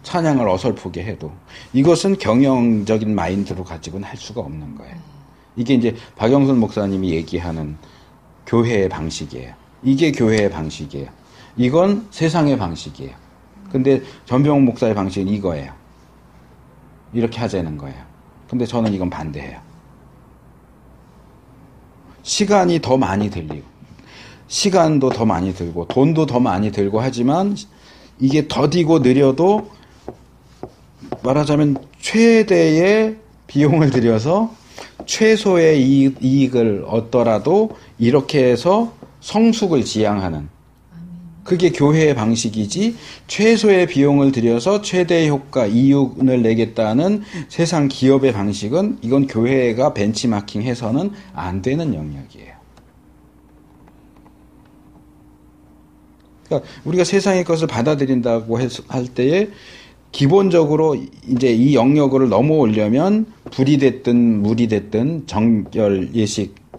찬양을 어설프게 해도. 이것은 경영적인 마인드로 가지고는 할 수가 없는 거예요. 이게 이제 박영선 목사님이 얘기하는 교회의 방식이에요. 이게 교회의 방식이에요. 이건 세상의 방식이에요. 근데 전병훈 목사의 방식은 이거예요. 이렇게 하자는 거예요. 근데 저는 이건 반대해요. 시간이 더 많이 들리고, 시간도 더 많이 들고, 돈도 더 많이 들고 하지만, 이게 더디고 느려도, 말하자면 최대의 비용을 들여서 최소의 이익을 얻더라도 이렇게 해서 성숙을 지향하는, 그게 교회의 방식이지 최소의 비용을 들여서 최대의 효과, 이윤을 내겠다는 세상 기업의 방식은 이건 교회가 벤치마킹해서는 안 되는 영역이에요. 그러니까 우리가 세상의 것을 받아들인다고 할 때에 기본적으로 이제 이 영역을 넘어오려면 불이 됐든 물이 됐든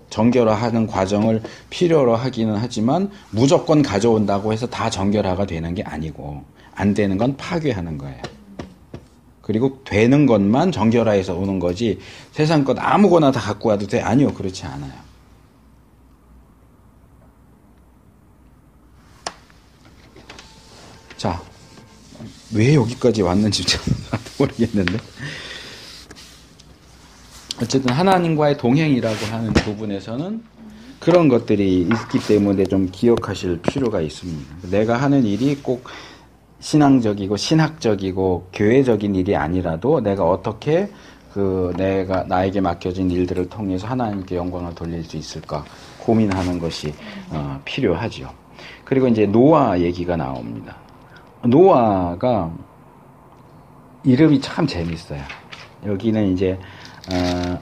정결화하는 과정을 필요로 하기는 하지만 무조건 가져온다고 해서 다 정결화가 되는 게 아니고 안 되는 건 파괴하는 거예요. 그리고 되는 것만 정결화해서 오는 거지 세상 것 아무거나 다 갖고 와도 돼? 아니요. 그렇지 않아요. 자, 왜 여기까지 왔는지 잘 모르겠는데 어쨌든 하나님과의 동행이라고 하는 부분에서는 그런 것들이 있기 때문에 좀 기억하실 필요가 있습니다. 내가 하는 일이 꼭 신앙적이고 신학적이고 교회적인 일이 아니라도 내가 어떻게 내가 나에게 맡겨진 일들을 통해서 하나님께 영광을 돌릴 수 있을까 고민하는 것이 필요하죠. 그리고 이제 노아 얘기가 나옵니다. 노아가 이름이 참 재밌어요. 여기는 이제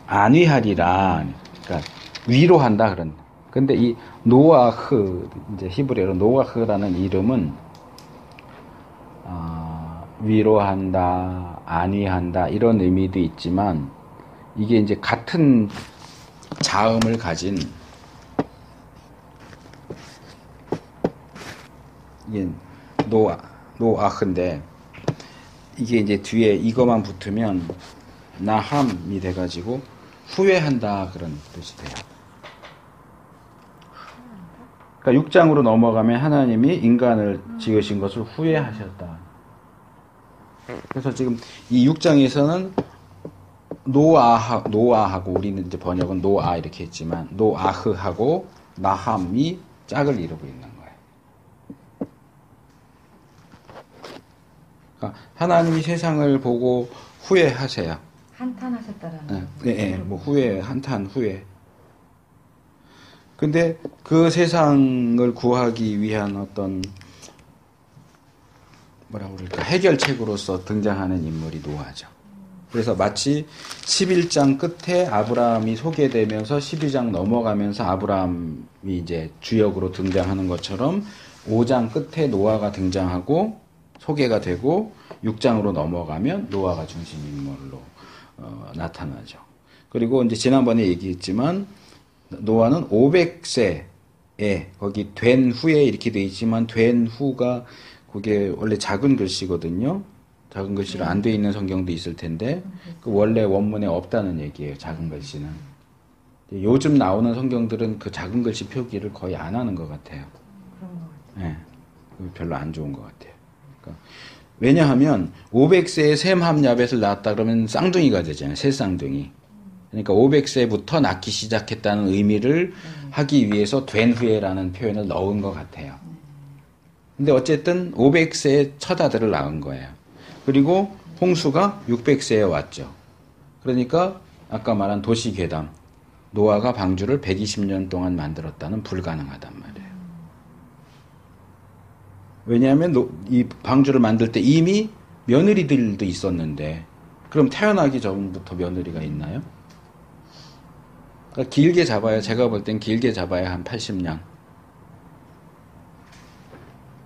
안위하리라, 그러니까 위로한다 그런. 근데 이 노아흐, 이제 히브리어로 노아흐라는 이름은 위로한다, 안위한다 이런 의미도 있지만 이게 이제 같은 자음을 가진 이게 노아흐인데 이게 이제 뒤에 이거만 붙으면 나함이 돼가지고 후회한다 그런 뜻이 돼요. 그러니까 6장으로 넘어가면 하나님이 인간을 지으신 것을 후회하셨다. 그래서 지금 이 6장에서는 노아하고 우리는 이제 번역은 노아 이렇게 했지만 노아흐하고 나함이 짝을 이루고 있는 거예요. 그러니까 하나님이 세상을 보고 후회하세요. 한탄하셨다라는. 네, 뭐 후회, 한탄, 후회. 근데 그 세상을 구하기 위한 어떤 뭐라고 그럴까 해결책으로서 등장하는 인물이 노아죠. 그래서 마치 11장 끝에 아브라함이 소개되면서 12장 넘어가면서 아브라함이 이제 주역으로 등장하는 것처럼 5장 끝에 노아가 등장하고 소개가 되고 6장으로 넘어가면 노아가 중심 인물로 나타나죠. 그리고 이제 지난번에 얘기했지만 노아는 500세에 거기 된 후에 이렇게 돼 있지만 된 후가 그게 원래 작은 글씨거든요. 작은 글씨로 안 돼 있는 성경도 있을 텐데 그 원래 원문에 없다는 얘기예요. 작은 글씨는. 요즘 나오는 성경들은 그 작은 글씨 표기를 거의 안 하는 것 같아요. 그런 것 같아요. 예, 별로 안 좋은 것 같아요. 그러니까 왜냐하면 500세에 셈 함야벳을 낳았다 그러면 쌍둥이가 되잖아요. 새 쌍둥이. 그러니까 500세부터 낳기 시작했다는 의미를 하기 위해서 된 후에라는 표현을 넣은 것 같아요. 근데 어쨌든 500세에 첫 아들을 낳은 거예요. 그리고 홍수가 600세에 왔죠. 그러니까 아까 말한 도시괴담, 노아가 방주를 120년 동안 만들었다는 불가능하단 말이에요. 왜냐하면 이 방주를 만들 때 이미 며느리들도 있었는데 그럼 태어나기 전부터 며느리가 있나요? 그러니까 길게 잡아야, 제가 볼 땐 길게 잡아야 한 80년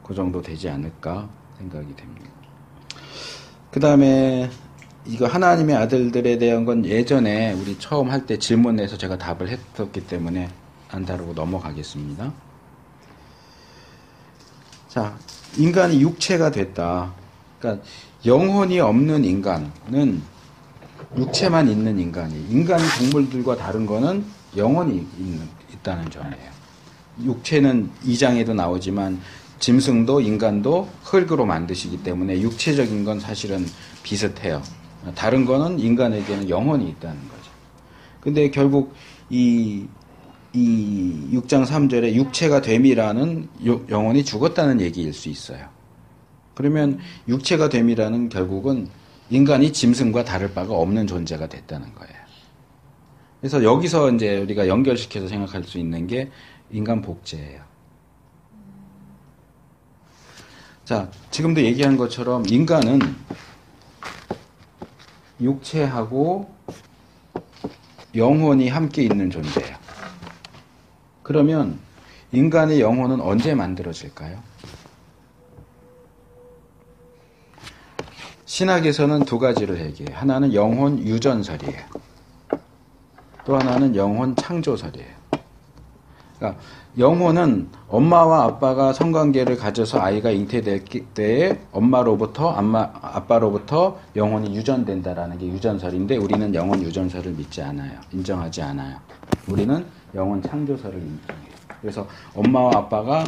그 정도 되지 않을까 생각이 됩니다. 그 다음에 이거 하나님의 아들들에 대한 건 예전에 우리 처음 할 때 질문에서 제가 답을 했었기 때문에 안 다루고 넘어가겠습니다. 자, 인간이 육체가 됐다. 그러니까 영혼이 없는 인간은 육체만 있는 인간이, 인간이 동물들과 다른 거는 영혼이 있다는 점이에요. 육체는 2장에도 나오지만 짐승도 인간도 흙으로 만드시기 때문에 육체적인 건 사실은 비슷해요. 다른 거는 인간에게는 영혼이 있다는 거죠. 근데 결국 이 6장 3절에 육체가 됨이라는 영혼이 죽었다는 얘기일 수 있어요. 그러면 육체가 됨이라는 결국은 인간이 짐승과 다를 바가 없는 존재가 됐다는 거예요. 그래서 여기서 이제 우리가 연결시켜서 생각할 수 있는 게 인간 복제예요. 자, 지금도 얘기한 것처럼 인간은 육체하고 영혼이 함께 있는 존재예요. 그러면 인간의 영혼은 언제 만들어질까요? 신학에서는 두 가지를 얘기해요. 하나는 영혼 유전설이에요. 또 하나는 영혼 창조설이에요. 그러니까 영혼은 엄마와 아빠가 성관계를 가져서 아이가 잉태될 때에 엄마로부터 아빠로부터 영혼이 유전된다라는 게 유전설인데 우리는 영혼 유전설을 믿지 않아요. 인정하지 않아요. 우리는 영혼 창조설을 인정해요. 그래서 엄마와 아빠가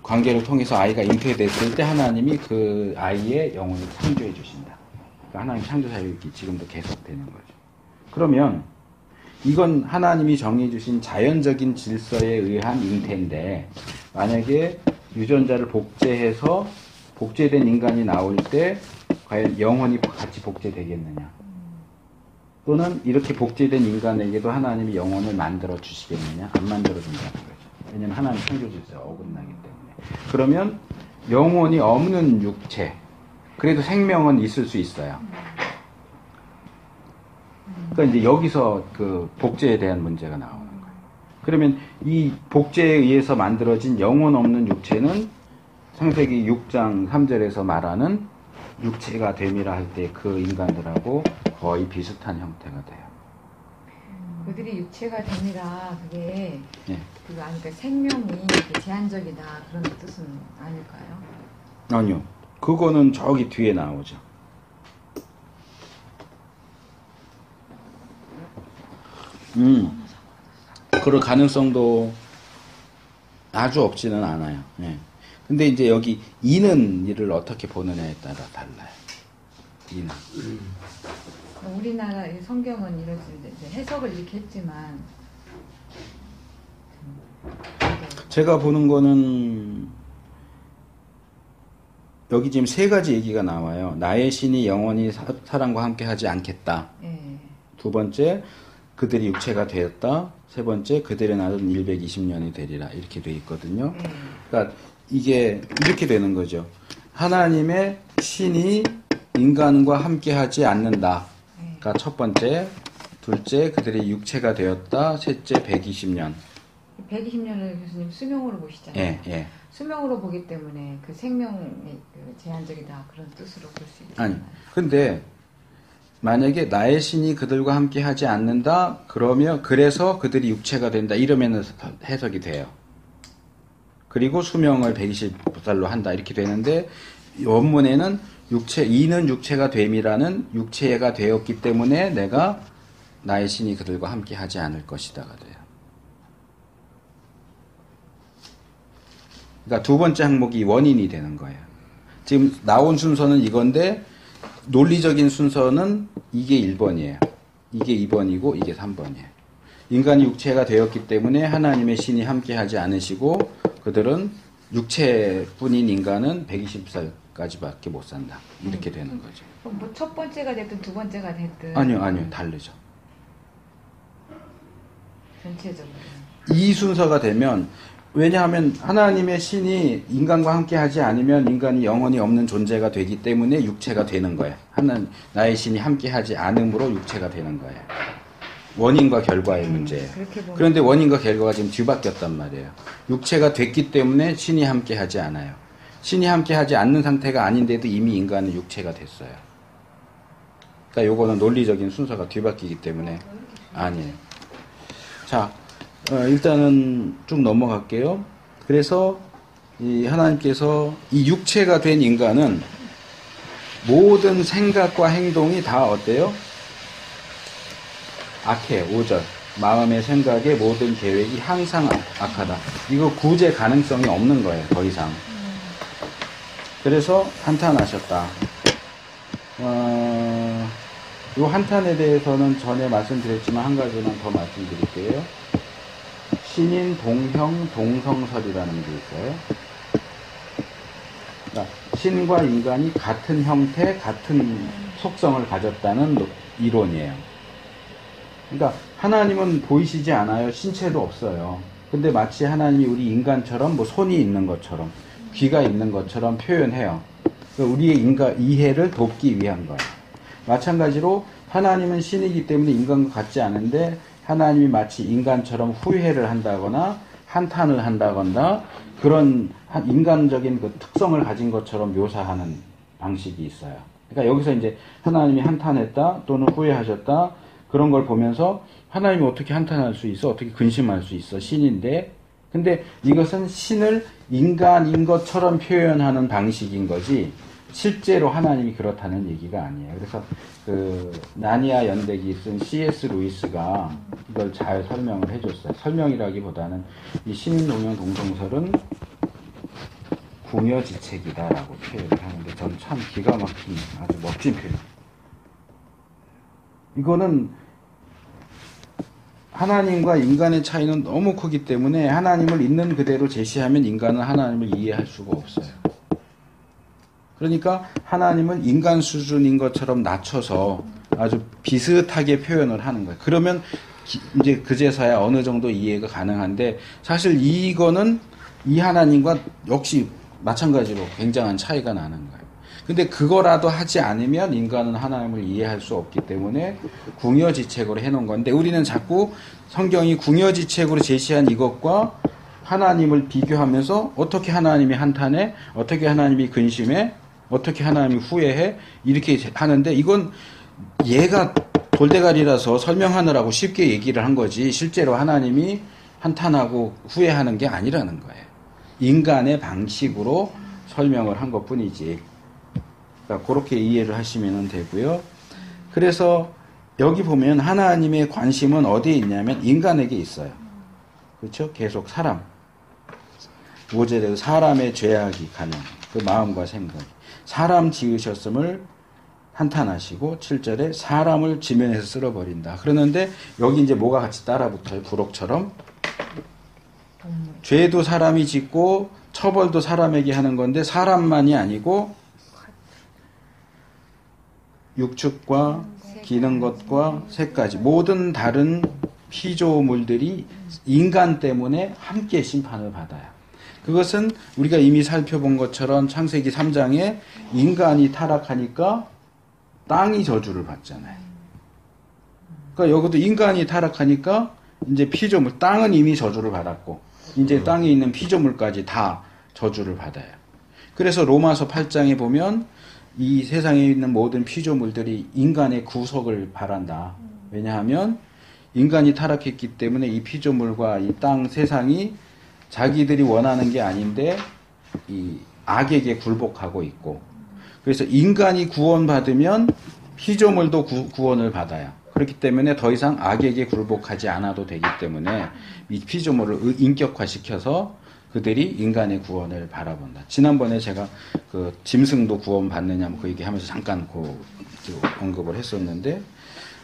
관계를 통해서 아이가 잉태됐을 때 하나님이 그 아이의 영혼을 창조해 주신다. 그러니까 하나님 창조 사역이 지금도 계속되는 거죠. 그러면 이건 하나님이 정해주신 자연적인 질서에 의한 잉태인데 만약에 유전자를 복제해서 복제된 인간이 나올 때 과연 영혼이 같이 복제되겠느냐, 또는 이렇게 복제된 인간에게도 하나님이 영혼을 만들어 주시겠느냐, 안 만들어 준다는 거죠. 왜냐하면 하나님 창조 질서가 어긋나기 때문에. 그러면 영혼이 없는 육체, 그래도 생명은 있을 수 있어요. 그러니까 이제 여기서 그 복제에 대한 문제가 나오는 거예요. 그러면 이 복제에 의해서 만들어진 영혼 없는 육체는 창세기 6장 3절에서 말하는 육체가 됨이라 할 때 그 인간들하고 거의 비슷한 형태가 돼요. 그들이 육체가 됨이라 그게 예. 그거 아니까 생명이 제한적이다 그런 뜻은 아닐까요? 아니요. 그거는 저기 뒤에 나오죠. 그럴 가능성도 아주 없지는 않아요. 예. 근데 이제 여기 이는 이를 어떻게 보느냐에 따라 달라요. 이는. 우리나라 성경은 이렇게 이제 해석을 이렇게 했지만 제가 보는 거는 여기 지금 세 가지 얘기가 나와요. 나의 신이 영원히 사람과 함께 하지 않겠다. 예. 두 번째, 그들이 육체가 되었다. 세 번째, 그들의 날은 120년이 되리라. 이렇게 돼 있거든요. 그러니까 이게 이렇게 되는 거죠. 하나님의 신이 인간과 함께 하지 않는다. 그러니까 첫 번째, 둘째, 그들이 육체가 되었다. 셋째, 120년. 120년을 교수님 수명으로 보시잖아요. 예, 예. 수명으로 보기 때문에 그 생명이 그 제한적이다 그런 뜻으로 볼 수 있잖아요. 아니, 근데 만약에 나의 신이 그들과 함께 하지 않는다, 그러면 그래서 그들이 육체가 된다, 이러면 해석이 돼요. 그리고 수명을 120살로 한다, 이렇게 되는데 원문에는 이는 육체가 됨이라는 육체가 되었기 때문에 내가 나의 신이 그들과 함께 하지 않을 것이다가 돼요. 그러니까 두 번째 항목이 원인이 되는 거예요. 지금 나온 순서는 이건데 논리적인 순서는 이게 1번이에요. 이게 2번이고 이게 3번이에요. 인간이 육체가 되었기 때문에 하나님의 신이 함께하지 않으시고 그들은 육체뿐인 인간은 120살까지밖에 못 산다. 이렇게 되는 거죠. 뭐 첫 번째가 됐든 두 번째가 됐든 아니요. 다르죠. 전체적으로. 이 순서가 되면 왜냐하면 하나님의 신이 인간과 함께 하지 않으면 인간이 영원히 없는 존재가 되기 때문에 육체가 되는 거예요. 나의 신이 함께 하지 않음으로 육체가 되는 거예요. 원인과 결과의 문제예요. 그런데 원인과 결과가 지금 뒤바뀌었단 말이에요. 육체가 됐기 때문에 신이 함께 하지 않아요. 신이 함께 하지 않는 상태가 아닌데도 이미 인간은 육체가 됐어요. 그러니까 요거는 논리적인 순서가 뒤바뀌기 때문에 아니에요. 자, 일단은 쭉 넘어갈게요. 그래서 이 하나님께서 이 육체가 된 인간은 모든 생각과 행동이 다 어때요? 악해요. 5절. 마음의 생각의 모든 계획이 항상 악하다. 이거 구제 가능성이 없는 거예요. 더 이상. 그래서 한탄하셨다. 이 한탄에 대해서는 전에 말씀드렸지만 한 가지만 더 말씀드릴게요. 신인 동형 동성설이라는 게 있어요. 그러니까 신과 인간이 같은 형태, 같은 속성을 가졌다는 이론이에요. 그러니까 하나님은 보이시지 않아요. 신체도 없어요. 근데 마치 하나님이 우리 인간처럼 뭐 손이 있는 것처럼 귀가 있는 것처럼 표현해요. 우리의 이해를 돕기 위한 거예요. 마찬가지로 하나님은 신이기 때문에 인간과 같지 않은데 하나님이 마치 인간처럼 후회를 한다거나 한탄을 한다거나 그런 인간적인 그 특성을 가진 것처럼 묘사하는 방식이 있어요. 그러니까 여기서 이제 하나님이 한탄했다 또는 후회하셨다 그런 걸 보면서 하나님이 어떻게 한탄할 수 있어? 어떻게 근심할 수 있어? 신인데. 근데 이것은 신을 인간인 것처럼 표현하는 방식인 거지 실제로 하나님이 그렇다는 얘기가 아니에요. 그래서 그 나니아 연대기 쓴 C.S. 루이스가 이걸 잘 설명을 해줬어요. 설명이라기보다는 이 신인동형 동성설은 궁여지책이다라고 표현을 하는데 전 참 기가 막힌 아주 멋진 표현. 이거는 하나님과 인간의 차이는 너무 크기 때문에 하나님을 있는 그대로 제시하면 인간은 하나님을 이해할 수가 없어요. 그러니까 하나님을 인간 수준인 것처럼 낮춰서 아주 비슷하게 표현을 하는 거예요. 그러면 이제 그제서야 어느 정도 이해가 가능한데 사실 이거는 이 하나님과 역시 마찬가지로 굉장한 차이가 나는 거예요. 근데 그거라도 하지 않으면 인간은 하나님을 이해할 수 없기 때문에 궁여지책으로 해놓은 건데 우리는 자꾸 성경이 궁여지책으로 제시한 이것과 하나님을 비교하면서 어떻게 하나님이 한탄해? 어떻게 하나님이 근심해? 어떻게 하나님이 후회해? 이렇게 하는데 이건 얘가 돌대가리라서 설명하느라고 쉽게 얘기를 한 거지 실제로 하나님이 한탄하고 후회하는 게 아니라는 거예요. 인간의 방식으로 설명을 한 것뿐이지. 그러니까 그렇게 이해를 하시면 되고요. 그래서 여기 보면 하나님의 관심은 어디에 있냐면 인간에게 있어요. 그렇죠? 계속 사람. 5절에 사람의 죄악이 가는 그 마음과 생각이. 사람 지으셨음을 한탄하시고 7절에 사람을 지면에서 쓸어버린다. 그러는데 여기 이제 뭐가 같이 따라붙어요? 부록처럼. 죄도 사람이 짓고 처벌도 사람에게 하는 건데 사람만이 아니고 육축과 기는 것과 새까지 모든 다른 피조물들이 인간 때문에 함께 심판을 받아요. 그것은 우리가 이미 살펴본 것처럼 창세기 3장에 인간이 타락하니까 땅이 저주를 받잖아요. 그러니까 여기도 인간이 타락하니까 이제 피조물, 땅은 이미 저주를 받았고 이제 땅에 있는 피조물까지 다 저주를 받아요. 그래서 로마서 8장에 보면 이 세상에 있는 모든 피조물들이 인간의 구속을 바란다. 왜냐하면 인간이 타락했기 때문에 이 피조물과 이 땅 세상이 자기들이 원하는 게 아닌데 이 악에게 굴복하고 있고 그래서 인간이 구원받으면 피조물도 구원을 받아요. 그렇기 때문에 더 이상 악에게 굴복하지 않아도 되기 때문에 이 피조물을 인격화시켜서 그들이 인간의 구원을 바라본다. 지난번에 제가 그 짐승도 구원 받느냐 그 얘기하면서 잠깐 언급을 했었는데,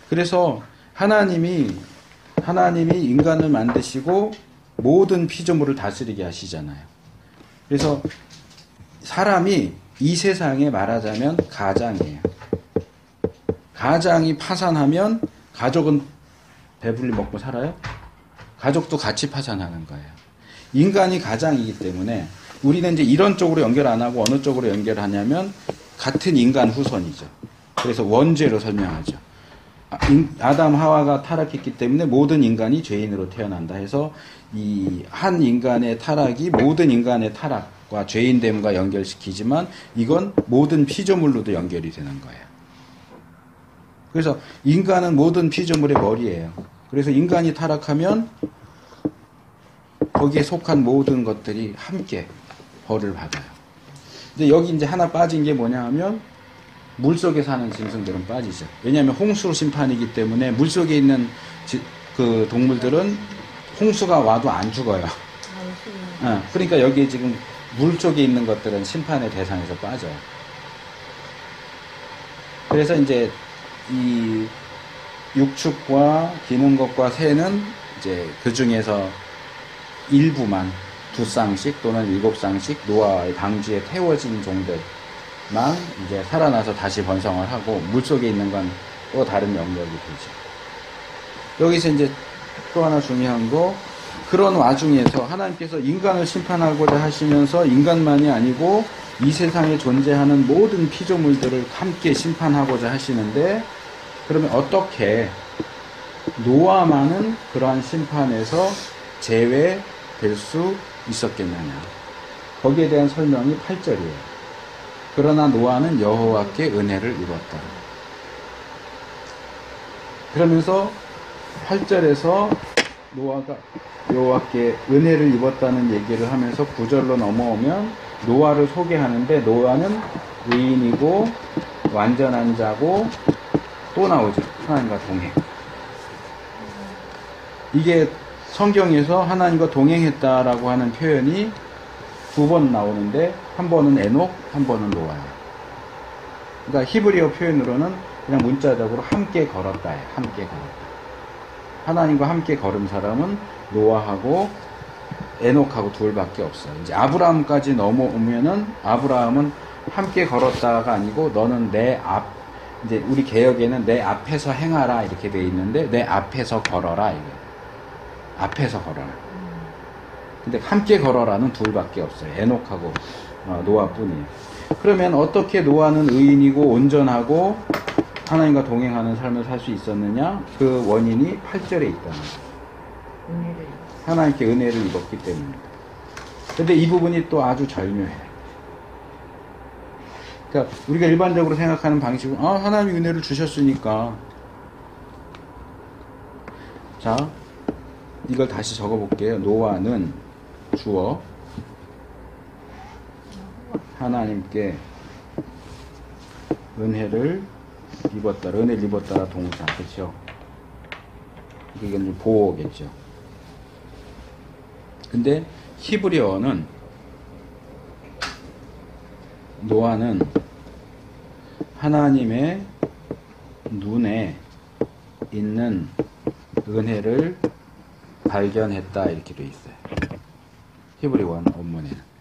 그래서 하나님이 인간을 만드시고 모든 피조물을 다스리게 하시잖아요. 그래서 사람이 이 세상에 말하자면 가장이에요. 가장이 파산하면 가족은 배불리 먹고 살아요? 가족도 같이 파산하는 거예요. 인간이 가장이기 때문에 우리는 이제 이런 쪽으로 연결 안 하고 어느 쪽으로 연결하냐면 같은 인간 후손이죠. 그래서 원죄로 설명하죠. 아담 하와가 타락했기 때문에 모든 인간이 죄인으로 태어난다 해서 이 한 인간의 타락이 모든 인간의 타락과 죄인됨과 연결시키지만 이건 모든 피조물로도 연결이 되는 거예요. 그래서 인간은 모든 피조물의 머리예요. 그래서 인간이 타락하면 거기에 속한 모든 것들이 함께 벌을 받아요. 근데 여기 이제 하나 빠진 게 뭐냐 하면 물속에 사는 짐승들은 빠지죠. 왜냐하면 홍수 심판이기 때문에 물속에 있는 그 동물들은 홍수가 와도 안 죽어요. 그러니까 여기 지금 물속에 있는 것들은 심판의 대상에서 빠져요. 그래서 이제 이 육축과 기는 것과 새는 이제 그 중에서 일부만 2쌍씩 또는 7쌍씩 노아의 방주에 태워진 종들만 이제 살아나서 다시 번성을 하고 물속에 있는 건 또 다른 영역이 되죠. 여기서 이제 또 하나 중요한 거, 그런 와중에서 하나님께서 인간을 심판하고자 하시면서 인간만이 아니고 이 세상에 존재하는 모든 피조물들을 함께 심판하고자 하시는데, 그러면 어떻게 노아만은 그러한 심판에서 제외될 수 있었겠느냐. 거기에 대한 설명이 8절이에요. 그러나 노아는 여호와께 은혜를 입었다. 그러면서 8절에서 노아가 여호와께 은혜를 입었다는 얘기를 하면서 9절로 넘어오면 노아를 소개하는데, 노아는 의인이고 완전한 자고 또 나오죠. 하나님과 동행. 이게 성경에서 하나님과 동행했다라고 하는 표현이 2번 나오는데, 한 번은 에녹, 한 번은 노아예요. 그러니까 히브리어 표현으로는 그냥 문자적으로 함께 걸었다예요. 함께 걸었다. 하나님과 함께 걸은 사람은 노아하고 에녹하고 둘밖에 없어요. 이제 아브라함까지 넘어오면은 아브라함은 함께 걸었다가 아니고 너는 이제 우리 개역에는 내 앞에서 행하라 이렇게 돼 있는데 내 앞에서 걸어라 이게. 앞에서 걸어라. 근데 함께 걸어라는 둘밖에 없어요. 에녹하고 노아뿐이에요. 그러면 어떻게 노아는 의인이고 온전하고 하나님과 동행하는 삶을 살 수 있었느냐? 그 원인이 8절에 있다는 거예요. 하나님께 은혜를 입었기 때문입니다. 근데 이 부분이 또 아주 절묘해요. 그러니까 우리가 일반적으로 생각하는 방식은 하나님이 은혜를 주셨으니까. 자, 이걸 다시 적어볼게요. 노아는 주어 하나님께 은혜를 입었다. 은혜를 입었다 동사. 그렇죠? 이게 보호겠죠. 근데 히브리어는 노아는 하나님의 눈에 있는 은혜를 발견했다 이렇게 돼 있어요. 히브리 원문에는.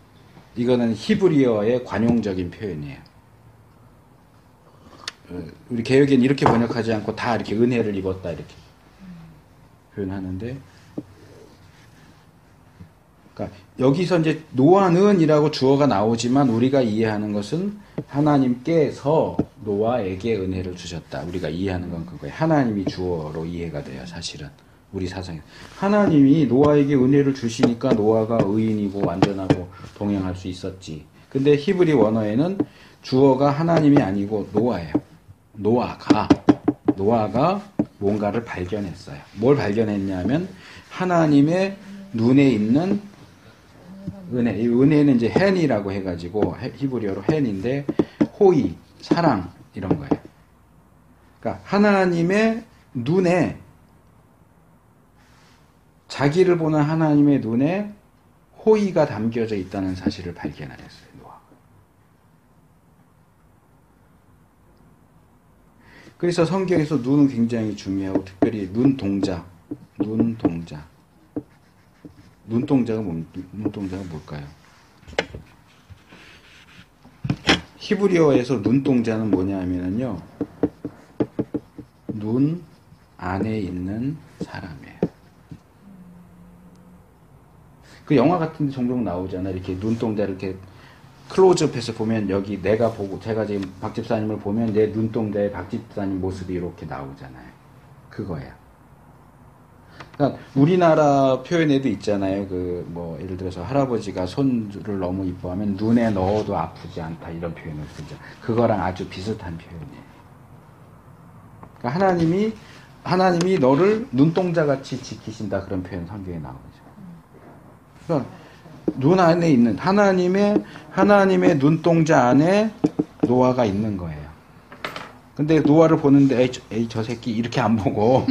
이거는 히브리어의 관용적인 표현이에요. 우리 개역에는 이렇게 번역하지 않고 다 이렇게 은혜를 입었다 이렇게 표현하는데, 그러니까 여기서 이제 노아는 이라고 주어가 나오지만 우리가 이해하는 것은 하나님께서 노아에게 은혜를 주셨다. 우리가 이해하는 건 그거예요. 하나님이 주어로 이해가 돼요. 사실은 우리 사상에 하나님이 노아에게 은혜를 주시니까 노아가 의인이고 완전하고 동행할 수 있었지. 근데 히브리 원어에는 주어가 하나님이 아니고 노아예요. 노아가 뭔가를 발견했어요. 뭘 발견했냐면 하나님의 눈에 있는 은혜. 이 은혜는 이제 헨이라고 해가지고 히브리어로 헨인데 호의, 사랑 이런 거예요. 그러니까 하나님의 눈에 자기를 보는 하나님의 눈에 호의가 담겨져 있다는 사실을 발견하였어요. 노아가. 그래서 성경에서 눈은 굉장히 중요하고 특별히 눈동자. 눈동자가 뭘까요? 히브리어에서 눈동자는 뭐냐면요, 눈 안에 있는 사람이에요. 그 영화 같은 데 종종 나오잖아. 이렇게 눈동자를 이렇게 클로즈업해서 보면 여기 내가 보고, 제가 지금 박 집사님을 보면 내 눈동자에 박 집사님 모습이 이렇게 나오잖아요. 그거야. 그러니까 우리나라 표현에도 있잖아요. 그 뭐 예를 들어서 할아버지가 손주를 너무 이뻐하면 눈에 넣어도 아프지 않다 이런 표현을 쓰죠. 그거랑 아주 비슷한 표현이에요. 그러니까 하나님이 너를 눈동자 같이 지키신다 그런 표현 성경에 나오죠. 그러니까 눈 안에 있는 하나님의 눈동자 안에 노아가 있는 거예요. 근데 노아를 보는데 에이 저 새끼 이렇게 안 보고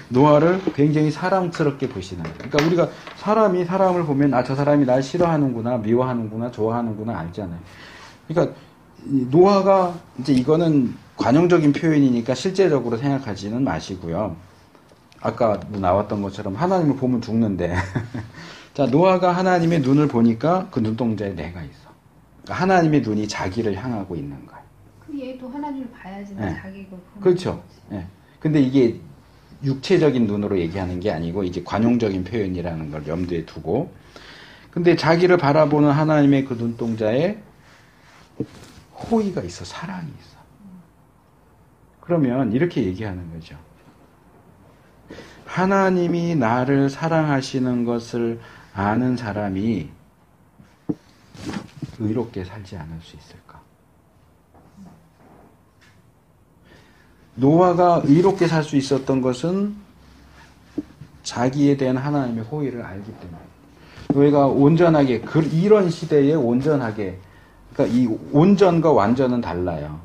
노아를 굉장히 사랑스럽게 보시는 거예요. 그러니까 우리가 사람이 사람을 보면 아, 저 사람이 날 싫어하는구나, 미워하는구나, 좋아하는구나 알잖아요. 그러니까 노아가 이제 이거는 관용적인 표현이니까 실제적으로 생각하지는 마시고요. 아까 나왔던 것처럼 하나님을 보면 죽는데 자, 노아가 하나님의 눈을 보니까 그 눈동자에 내가 있어. 그러니까 하나님의 눈이 자기를 향하고 있는 거야. 그 얘도 하나님을 봐야지 네. 자기 걸 보는 그렇죠. 거지. 예. 근데 이게 육체적인 눈으로 얘기하는 게 아니고 이제 관용적인 표현이라는 걸 염두에 두고, 근데 자기를 바라보는 하나님의 그 눈동자에 호의가 있어, 사랑이 있어. 그러면 이렇게 얘기하는 거죠. 하나님이 나를 사랑하시는 것을 아는 사람이 의롭게 살지 않을 수 있을까? 노아가 의롭게 살 수 있었던 것은 자기에 대한 하나님의 호의를 알기 때문에. 노아가 온전하게, 이런 시대에 온전하게, 그러니까 이 온전과 완전은 달라요.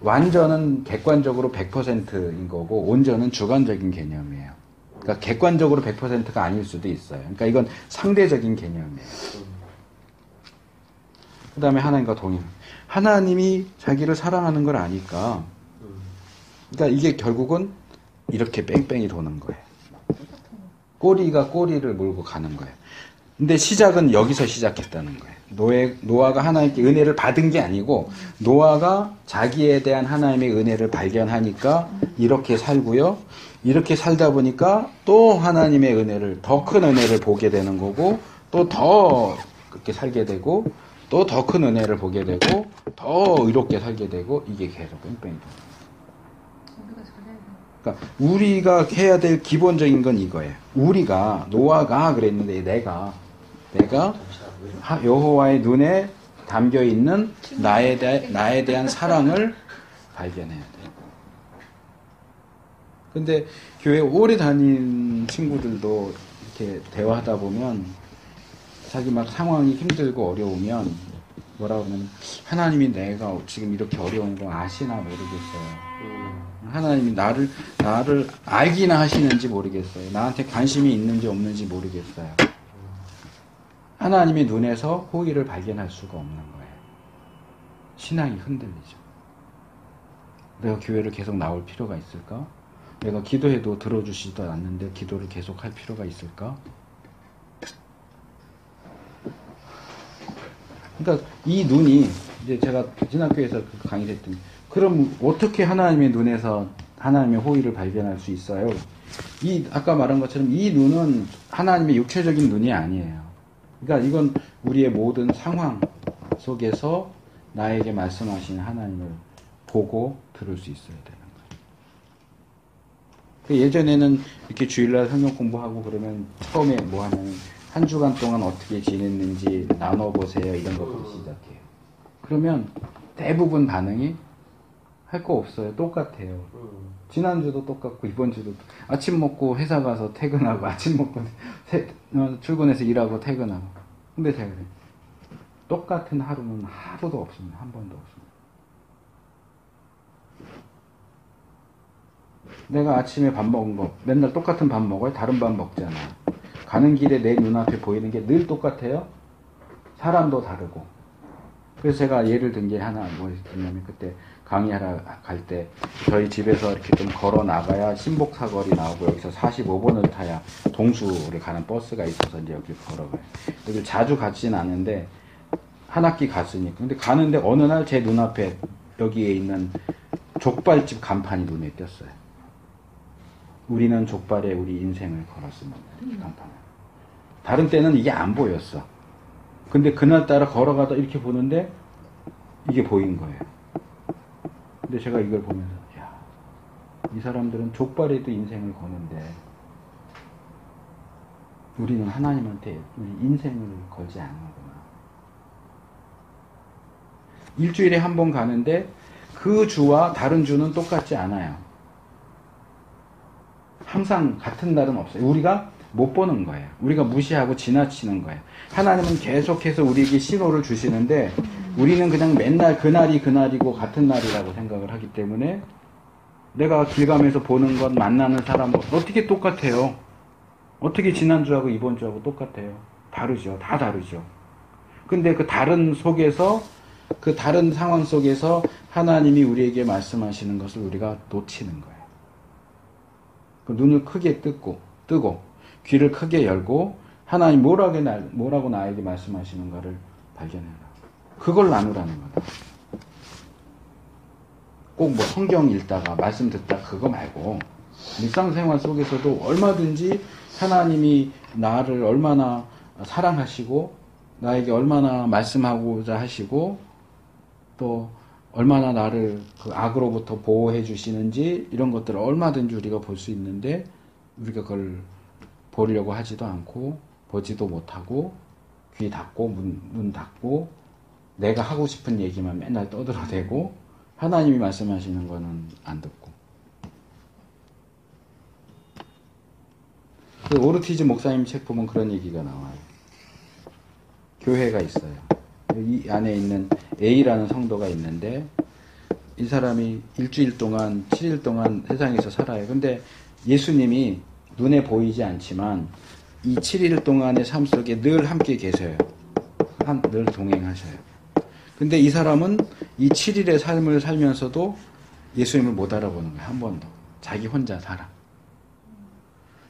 완전은 객관적으로 100%인 거고, 온전은 주관적인 개념이에요. 그러니까 객관적으로 100%가 아닐 수도 있어요. 그러니까 이건 상대적인 개념이에요. 그 다음에 하나님과 동행. 하나님이 자기를 사랑하는 걸 아니까, 그러니까 이게 결국은 이렇게 뺑뺑이 도는 거예요. 꼬리가 꼬리를 몰고 가는 거예요. 근데 시작은 여기서 시작했다는 거예요. 노아가 하나님께 은혜를 받은 게 아니고 노아가 자기에 대한 하나님의 은혜를 발견하니까 이렇게 살고요. 이렇게 살다 보니까 또 하나님의 은혜를, 더 큰 은혜를 보게 되는 거고, 또 더 그렇게 살게 되고, 또 더 큰 은혜를 보게 되고, 더 의롭게 살게 되고, 이게 계속 뺑뺑이 도는 거예요. 그러니까 우리가 해야 될 기본적인 건 이거예요. 노아가 그랬는데 내가 여호와의 눈에 담겨 있는 나에 대한 사랑을 발견해야 돼요. 근데 교회 오래 다닌 친구들도 이렇게 대화하다 보면 자기 막 상황이 힘들고 어려우면 뭐라 그러면 하나님이 내가 지금 이렇게 어려운 거 아시나 모르겠어요. 하나님이 나를 알기나 하시는지 모르겠어요. 나한테 관심이 있는지 없는지 모르겠어요. 하나님의 눈에서 호의를 발견할 수가 없는 거예요. 신앙이 흔들리죠. 내가 교회를 계속 나올 필요가 있을까? 내가 기도해도 들어주시지도 않는데 기도를 계속 할 필요가 있을까? 그러니까 이 눈이, 이제 제가 진학교에서 강의했더니 그럼 어떻게 하나님의 눈에서 하나님의 호의를 발견할 수 있어요? 아까 말한 것처럼 이 눈은 하나님의 육체적인 눈이 아니에요. 그러니까 이건 우리의 모든 상황 속에서 나에게 말씀하신 하나님을 보고 들을 수 있어야 되는 거예요. 예전에는 이렇게 주일날 성경 공부하고 그러면 처음에 뭐 하면 한 주간 동안 어떻게 지냈는지 나눠보세요. 이런 것부터 시작해요. 그러면 대부분 반응이 할 거 없어요. 똑같아요. 지난주도 똑같고 이번 주도 아침 먹고 회사 가서 퇴근하고 아침 먹고 출근해서 일하고 퇴근하고. 근데 제가 그래요. 똑같은 하루는 하루도 없습니다. 한 번도 없습니다. 내가 아침에 밥 먹은 거 맨날 똑같은 밥 먹어요? 다른 밥 먹잖아. 가는 길에 내 눈앞에 보이는 게 늘 똑같아요? 사람도 다르고. 그래서 제가 예를 든 게 하나 뭐였냐면 그때 강의하러 갈 때 저희 집에서 이렇게 좀 걸어 나가야 신복사거리 나오고 여기서 45번을 타야 동수를 가는 버스가 있어서 이제 여기 걸어가요. 여기 자주 가진 않은데 한 학기 갔으니까. 근데 가는데 어느 날 제 눈앞에 여기에 있는 족발집 간판이 눈에 띄었어요. 우리는 족발에 우리 인생을 걸었습니다. 이렇게 간판을. 다른 때는 이게 안 보였어. 근데 그날따라 걸어가다 이렇게 보는데 이게 보인 거예요. 근데 제가 이걸 보면서 야, 이 사람들은 족발에도 인생을 거는데 우리는 하나님한테 우리 인생을 걸지 않는구나. 일주일에 한 번 가는데 그 주와 다른 주는 똑같지 않아요. 항상 같은 날은 없어요. 우리가 못 보는 거예요. 우리가 무시하고 지나치는 거예요. 하나님은 계속해서 우리에게 신호를 주시는데 우리는 그냥 맨날 그날이 그날이고 같은 날이라고 생각을 하기 때문에 내가 길 가면서 보는 것, 만나는 사람 어떻게 똑같아요? 어떻게 지난주하고 이번주하고 똑같아요? 다르죠. 다 다르죠. 근데 그 다른 속에서 그 다른 상황 속에서 하나님이 우리에게 말씀하시는 것을 우리가 놓치는 거예요. 그 눈을 크게 뜨고 귀를 크게 열고 하나님 뭐라고 나에게 말씀하시는가를 발견해라. 그걸 나누라는 거다. 꼭 뭐 성경 읽다가 말씀 듣다 그거 말고 일상생활 속에서도 얼마든지 하나님이 나를 얼마나 사랑하시고 나에게 얼마나 말씀하고자 하시고 또 얼마나 나를 그 악으로부터 보호해 주시는지 이런 것들을 얼마든지 우리가 볼 수 있는데 우리가 그걸 보려고 하지도 않고 보지도 못하고 귀 닫고 눈 닫고 내가 하고 싶은 얘기만 맨날 떠들어대고 하나님이 말씀하시는 거는 안 듣고. 그 오르티즈 목사님 책 보면 그런 얘기가 나와요. 교회가 있어요. 이 안에 있는 A라는 성도가 있는데 이 사람이 일주일 동안 7일 동안 세상에서 살아요. 근데 예수님이 눈에 보이지 않지만 이 7일 동안의 삶 속에 늘 함께 계셔요. 늘 동행하셔요. 근데 이 사람은 이 7일의 삶을 살면서도 예수님을 못 알아보는 거예요. 한 번도. 자기 혼자 살아.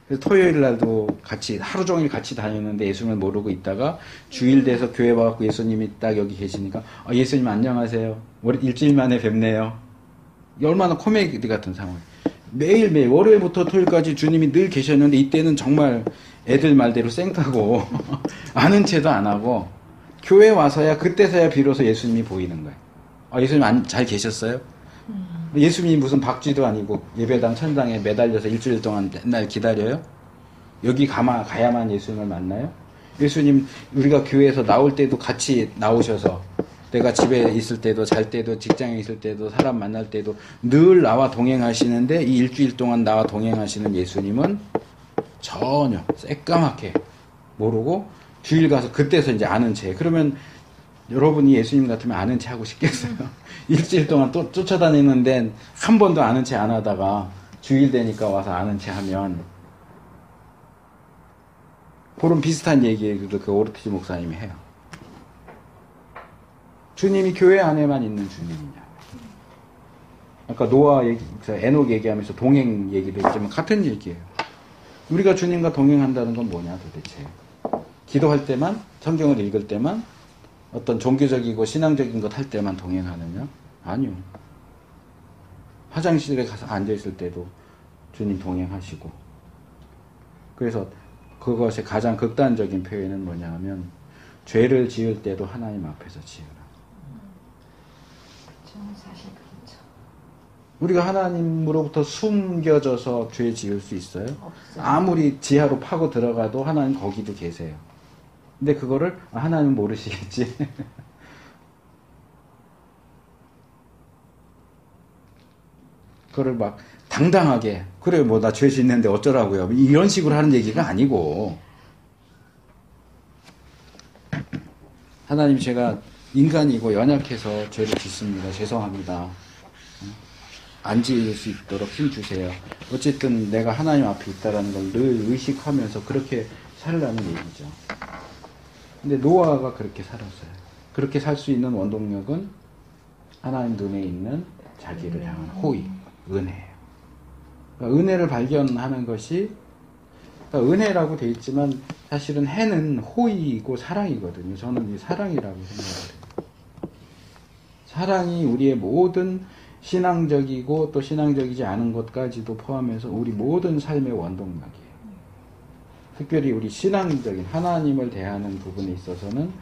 그래서 토요일 날도 같이 하루 종일 같이 다녔는데 예수님을 모르고 있다가 주일 돼서 교회 와갖고 예수님이 딱 여기 계시니까 예수님 안녕하세요. 일주일 만에 뵙네요. 얼마나 코미디 같은 상황. 매일매일 월요일부터 토요일까지 주님이 늘 계셨는데 이때는 정말 애들 말대로 쌩까고 아는 체도 안 하고 교회 와서야 그때서야 비로소 예수님이 보이는 거예요. 예수님 잘 계셨어요? 예수님이 무슨 박쥐도 아니고 예배당 천당에 매달려서 일주일 동안 맨날 기다려요? 여기 가야만 예수님을 만나요? 예수님 우리가 교회에서 나올 때도 같이 나오셔서 내가 집에 있을 때도 잘 때도 직장에 있을 때도 사람 만날 때도 늘 나와 동행하시는데 이 일주일 동안 나와 동행하시는 예수님은 전혀 새까맣게 모르고 주일 가서 그때서 이제 아는 체. 그러면 여러분이 예수님 같으면 아는 체 하고 싶겠어요? 일주일 동안 또 쫓아다니는데 한 번도 아는 체 안 하다가 주일 되니까 와서 아는 체 하면 그런 비슷한 얘기를 그 오르티즈 목사님이 해요. 주님이 교회 안에만 있는 주님이냐. 아까 노아 얘기, 에녹 얘기하면서 동행 얘기도 했지만 같은 얘기예요. 우리가 주님과 동행한다는 건 뭐냐 도대체. 기도할 때만, 성경을 읽을 때만, 어떤 종교적이고 신앙적인 것 할 때만 동행하느냐? 아니요. 화장실에 가서 앉아있을 때도 주님 동행하시고. 그래서 그것의 가장 극단적인 표현은 뭐냐 하면 죄를 지을 때도 하나님 앞에서 지으라. 사실 그렇죠. 우리가 하나님으로부터 숨겨져서 죄 지을 수 있어요? 없어요. 아무리 지하로 파고 들어가도 하나님 거기도 계세요. 근데 그거를 하나님 모르시겠지. 그거를 막 당당하게 그래 뭐 나 죄 짓는데 어쩌라고요. 이런 식으로 하는 얘기가 아니고 하나님 제가 인간이고 연약해서 죄를 짓습니다. 죄송합니다. 안 지을 수 있도록 힘 주세요. 어쨌든 내가 하나님 앞에 있다라는 걸 늘 의식하면서 그렇게 살라는 얘기죠. 근데 노아가 그렇게 살았어요. 그렇게 살 수 있는 원동력은 하나님 눈에 있는 자기를 향한 호의, 은혜예요. 그러니까 은혜를 발견하는 것이, 그러니까 은혜라고 돼 있지만 사실은 해는 호의이고 사랑이거든요. 저는 이 사랑이라고 생각을 해요. 사랑이 우리의 모든 신앙적이고 또 신앙적이지 않은 것까지도 포함해서 우리 모든 삶의 원동력이에요. 특별히 우리 신앙적인 하나님을 대하는 부분에 있어서는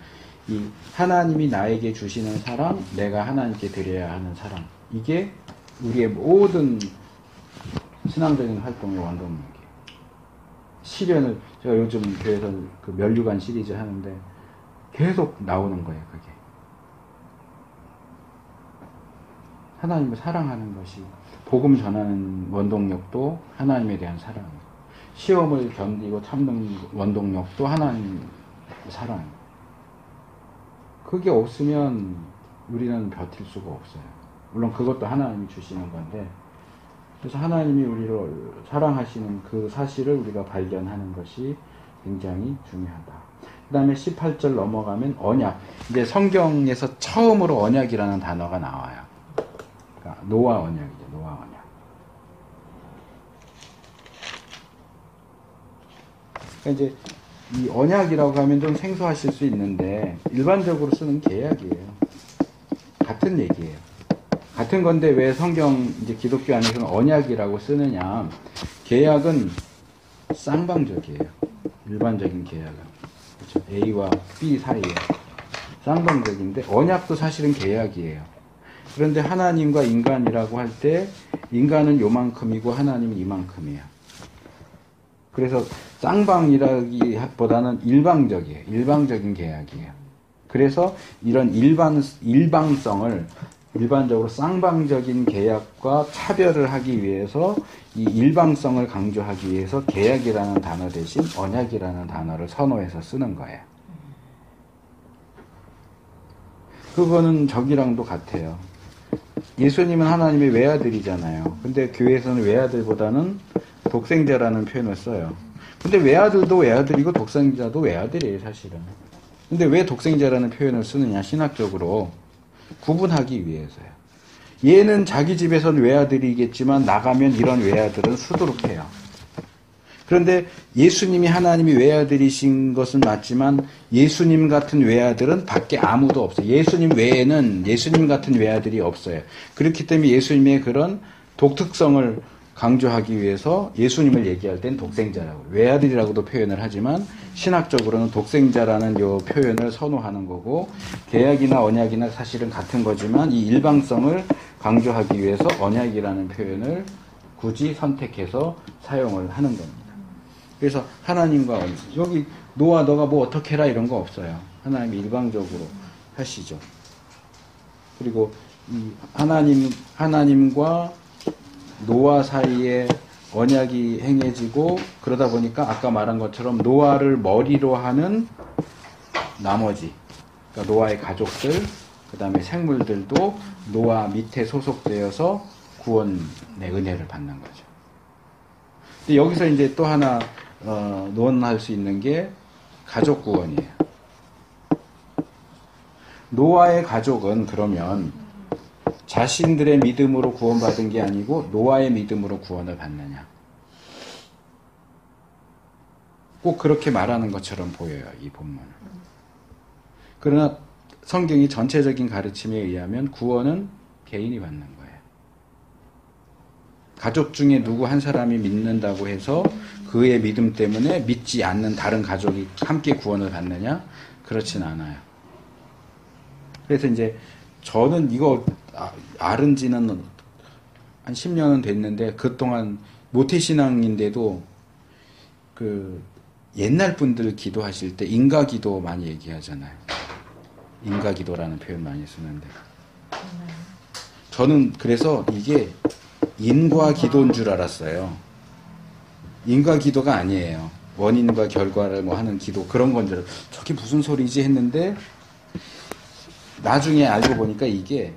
이 하나님이 나에게 주시는 사랑, 내가 하나님께 드려야 하는 사랑, 이게 우리의 모든 신앙적인 활동의 원동력이에요. 시련을, 제가 요즘 교회에서 그 면류관 시리즈 하는데 계속 나오는 거예요, 그게. 하나님을 사랑하는 것이, 복음 전하는 원동력도 하나님에 대한 사랑이에요. 시험을 견디고 참는 원동력도 하나님 사랑이에요. 그게 없으면 우리는 버틸 수가 없어요. 물론 그것도 하나님이 주시는 건데, 그래서 하나님이 우리를 사랑하시는 그 사실을 우리가 발견하는 것이 굉장히 중요하다. 그 다음에 18절 넘어가면 언약. 이제 성경에서 처음으로 언약이라는 단어가 나와요. 그러니까 노아 언약이죠. 노아 언약. 그러니까 이제 이 언약이라고 하면 좀 생소하실 수 있는데 일반적으로 쓰는 계약이에요. 같은 얘기예요. 같은 건데 왜 성경 이제 기독교 안에서는 언약이라고 쓰느냐? 계약은 쌍방적이에요. 일반적인 계약은. 그렇죠? A와 B 사이에 쌍방적인데 언약도 사실은 계약이에요. 그런데 하나님과 인간이라고 할 때 인간은 요만큼이고 하나님은 이만큼이에요. 그래서 쌍방이라기보다는 일방적이에요. 일방적인 계약이에요. 그래서 이런 일방성을 일반적으로 쌍방적인 계약과 차별을 하기 위해서 이 일방성을 강조하기 위해서 계약이라는 단어 대신 언약이라는 단어를 선호해서 쓰는 거예요. 그거는 저기랑도 같아요. 예수님은 하나님의 외아들이잖아요. 근데 교회에서는 외아들보다는 독생자라는 표현을 써요. 근데 외아들도 외아들이고 독생자도 외아들이에요, 사실은. 근데 왜 독생자라는 표현을 쓰느냐, 신학적으로 구분하기 위해서요. 얘는 자기 집에선 외아들이겠지만 나가면 이런 외아들은 수두룩해요. 그런데 예수님이 하나님이 외아들이신 것은 맞지만 예수님 같은 외아들은 밖에 아무도 없어요. 예수님 외에는 예수님 같은 외아들이 없어요. 그렇기 때문에 예수님의 그런 독특성을 강조하기 위해서 예수님을 얘기할 땐 독생자라고, 외아들이라고도 표현을 하지만 신학적으로는 독생자라는 요 표현을 선호하는 거고, 계약이나 언약이나 사실은 같은 거지만 이 일방성을 강조하기 위해서 언약이라는 표현을 굳이 선택해서 사용을 하는 겁니다. 그래서 하나님과 여기 노아 너가 뭐 어떻게 해라 이런 거 없어요. 하나님이 일방적으로 하시죠. 그리고 이 하나님과 노아 사이에 언약이 행해지고 그러다 보니까 아까 말한 것처럼 노아를 머리로 하는 나머지, 그러니까 노아의 가족들, 그 다음에 생물들도 노아 밑에 소속되어서 구원의 은혜를 받는 거죠. 근데 여기서 이제 또 하나 논할 수 있는 게 가족 구원이에요. 노아의 가족은 그러면 자신들의 믿음으로 구원받은 게 아니고 노아의 믿음으로 구원을 받느냐. 꼭 그렇게 말하는 것처럼 보여요, 이 본문은. 그러나 성경이 전체적인 가르침에 의하면 구원은 개인이 받는 거예요. 가족 중에 누구 한 사람이 믿는다고 해서 그의 믿음 때문에 믿지 않는 다른 가족이 함께 구원을 받느냐? 그렇진 않아요. 그래서 이제 저는 이거 알은 지는 한 10년은 됐는데 그동안 모태신앙인데도 그 옛날 분들 기도하실 때 인가기도 많이 얘기하잖아요. 인가기도라는 표현 많이 쓰는데 저는 그래서 이게 인과기도인 줄 알았어요. 인과기도가 아니에요. 원인과 결과를 뭐 하는 기도 그런 건 줄 알았어요. 저게 무슨 소리지 했는데 나중에 알고 보니까 이게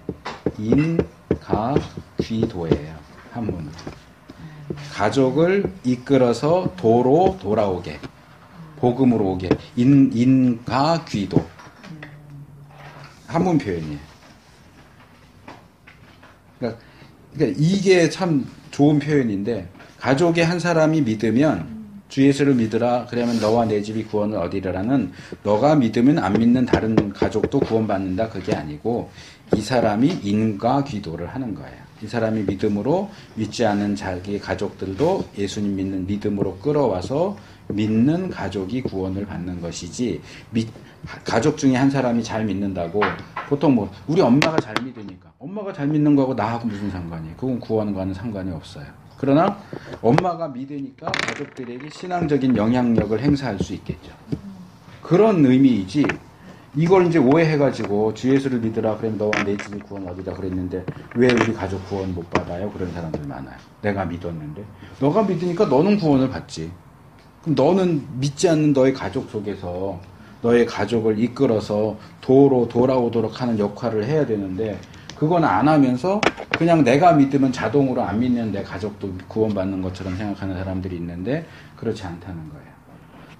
인가귀도예요. 한문. 가족을 이끌어서 도로 돌아오게, 복음으로 오게. 인가귀도. 한문 표현이에요. 그러니까 이게 참 좋은 표현인데, 가족의 한 사람이 믿으면 주 예수를 믿으라 그러면 너와 내 집이 구원을 얻으리라는, 너가 믿으면 안 믿는 다른 가족도 구원받는다, 그게 아니고 이 사람이 인과귀도를 하는 거예요. 이 사람이 믿음으로 믿지 않는 자기 가족들도 예수님 믿는 믿음으로 끌어와서 믿는 가족이 구원을 받는 것이지, 가족 중에 한 사람이 잘 믿는다고, 보통 뭐 우리 엄마가 잘 믿으니까, 엄마가 잘 믿는 거하고 나하고 무슨 상관이에요? 그건 구원과는 상관이 없어요. 그러나 엄마가 믿으니까 가족들에게 신앙적인 영향력을 행사할 수 있겠죠. 그런 의미이지, 이걸 이제 오해해가지고 주 예수를 믿으라 그러면 너와 내 집이 구원 얻으라 그랬는데 왜 우리 가족 구원 못 받아요? 그런 사람들 많아요. 내가 믿었는데. 너가 믿으니까 너는 구원을 받지. 그럼 너는 믿지 않는 너의 가족 속에서 너의 가족을 이끌어서 도로 돌아오도록 하는 역할을 해야 되는데, 그건 안 하면서 그냥 내가 믿으면 자동으로 안 믿는 내 가족도 구원받는 것처럼 생각하는 사람들이 있는데, 그렇지 않다는 거예요.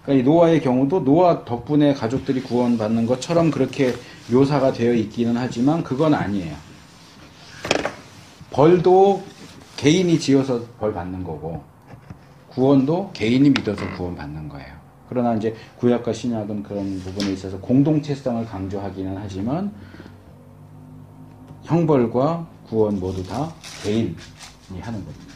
그러니까 이 노아의 경우도 노아 덕분에 가족들이 구원받는 것처럼 그렇게 묘사가 되어 있기는 하지만 그건 아니에요. 벌도 개인이 지어서 벌 받는 거고, 구원도 개인이 믿어서 구원받는 거예요. 그러나 이제 구약과 신약은 그런 부분에 있어서 공동체성을 강조하기는 하지만 형벌과 구원 모두 다 개인이 하는 겁니다.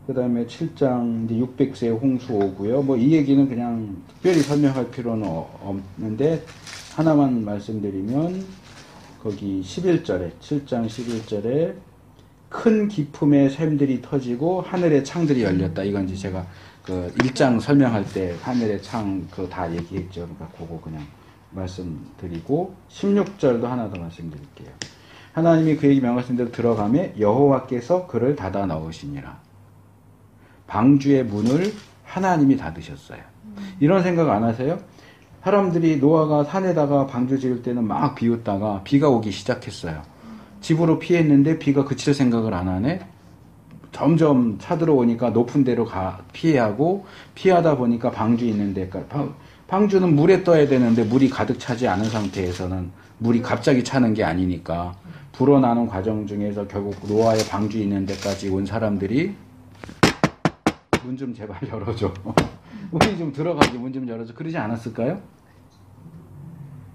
그 다음에 7장 600세의 홍수 오고요. 뭐 이 얘기는 그냥 특별히 설명할 필요는 없는데, 하나만 말씀드리면 거기 11절에, 7장 11절에 큰 기품의 샘들이 터지고 하늘의 창들이 열렸다. 이건 이제 제가 그 1장 설명할 때 하늘의 창 그거 다 얘기했죠. 그러니까 그거 그냥 말씀드리고, 16절도 하나 더 말씀드릴게요. 하나님이 그에게 명하신 대로 들어가매 여호와께서 그를 닫아 넣으시니라. 방주의 문을 하나님이 닫으셨어요. 이런 생각 안 하세요? 사람들이 노아가 산에다가 방주 지을 때는 막 비웃다가 비가 오기 시작했어요. 집으로 피했는데 비가 그칠 생각을 안 하네? 점점 차들어오니까 높은 데로 피하고, 피하다 보니까 방주 있는 데까지. 방주는 물에 떠야 되는데 물이 가득 차지 않은 상태에서는 물이 갑자기 차는 게 아니니까, 불어나는 과정 중에서 결국 노아의 방주 있는 데까지 온 사람들이 문 좀 제발 열어줘. 우리 좀 들어가게, 문 좀 열어줘. 그러지 않았을까요?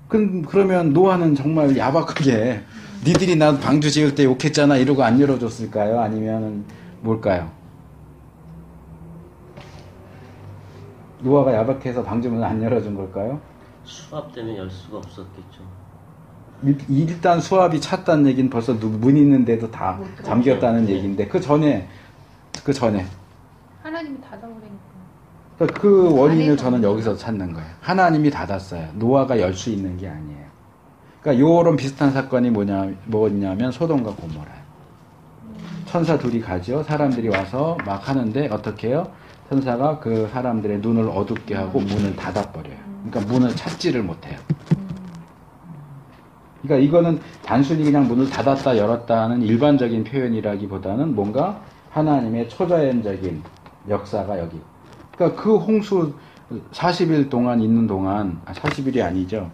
그러면 노아는 정말 야박하게 니들이 나 방주 지을 때 욕했잖아 이러고 안 열어줬을까요? 아니면 뭘까요? 노아가 야박해서 방주문을 안 열어준 걸까요? 수압 때문에 열 수가 없었겠죠. 일단 수압이 찼다는 얘기는 벌써 문 있는데도 다 잠겼다는 얘기인데, 그 전에 하나님이 닫아버리니까. 그러니까 그 원인을 저는 여기서 찾는 거예요. 하나님이 닫았어요. 노아가 열 수 있는 게 아니에요. 그러니까 요런 비슷한 사건이 뭐냐면 소돔과 고모라예요. 천사 둘이 가죠. 사람들이 와서 막 하는데 어떻게 해요? 천사가 그 사람들의 눈을 어둡게 하고 문을 닫아버려요. 그러니까 문을 찾지를 못해요. 그러니까 이거는 단순히 그냥 문을 닫았다 열었다 하는 일반적인 표현이라기보다는 뭔가 하나님의 초자연적인 역사가 여기. 그러니까 그 홍수 40일 동안 있는 동안, 40일이 아니죠.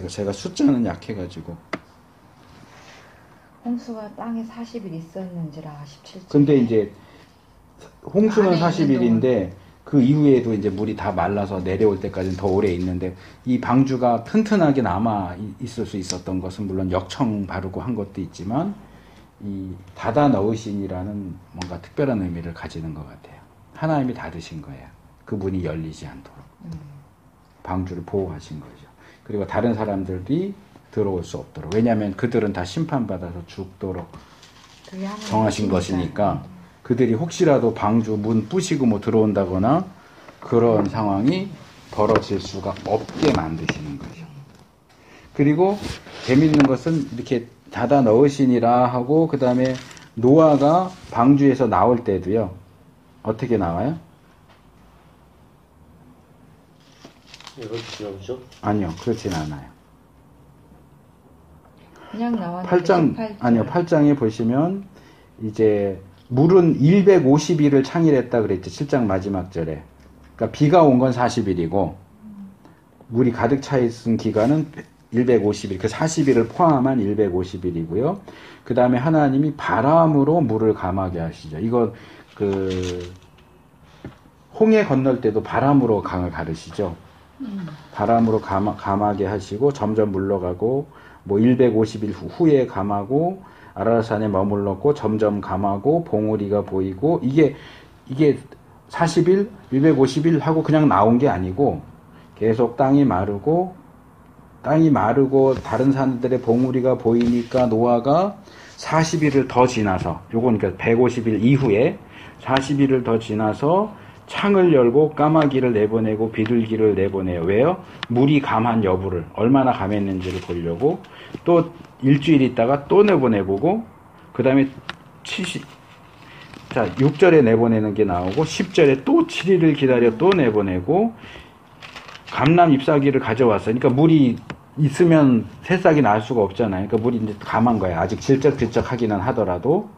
제가 숫자는 약해가지고. 홍수가 땅에 40일 있었는지라 17절. 근데 이제 홍수는 안에 40일인데 그 이후에도 이제 물이 다 말라서 내려올 때까지는 더 오래 있는데, 이 방주가 튼튼하게 남아 있을 수 있었던 것은 물론 역청 바르고 한 것도 있지만, 이 닫아 넣으신이라는 뭔가 특별한 의미를 가지는 것 같아요. 하나님이 닫으신 거예요. 그 문이 열리지 않도록. 방주를 보호하신 거죠. 그리고 다른 사람들이 들어올 수 없도록. 왜냐하면 그들은 다 심판받아서 죽도록 정하신 것이니까, 그들이 혹시라도 방주 문 부시고 뭐 들어온다거나 그런 상황이 벌어질 수가 없게 만드시는 거죠. 그리고 재밌는 것은 이렇게 닫아 넣으시니라 하고, 그 다음에 노아가 방주에서 나올 때도요, 어떻게 나와요? 이렇게 나오죠? 아니요, 그렇진 않아요. 그냥 나왔는데 8장 18절. 아니요 8장에 보시면 이제 물은 150일을 창일했다 그랬죠. 7장 마지막 절에. 그러니까 비가 온 건 40일이고 물이 가득 차 있은 기간은 150일. 그 40일을 포함한 150일이고요. 그 다음에 하나님이 바람으로 물을 감하게 하시죠. 이거 그 홍해 건널 때도 바람으로 강을 가르시죠. 바람으로 감하게 하시고 점점 물러가고 뭐 150일 후에 감하고 아라라산에 머물렀고 점점 감하고 봉우리가 보이고 이게 40일, 150일 하고 그냥 나온 게 아니고 계속 땅이 마르고 다른 산들의 봉우리가 보이니까 노아가 40일을 더 지나서 요건 그러니까 150일 이후에 40일을 더 지나서 창을 열고 까마귀를 내보내고 비둘기를 내보내요. 왜요? 물이 감한 여부를 얼마나 감했는지를 보려고 또 일주일 있다가 또 내보내보고 그 다음에 6절에 내보내는 게 나오고 10절에 또 7일을 기다려 또 내보내고 감람 잎사귀를 가져왔어요. 그러니까 물이 있으면 새싹이 날 수가 없잖아요. 그러니까 물이 이제 감한 거예요. 아직 질적질적 하기는 하더라도.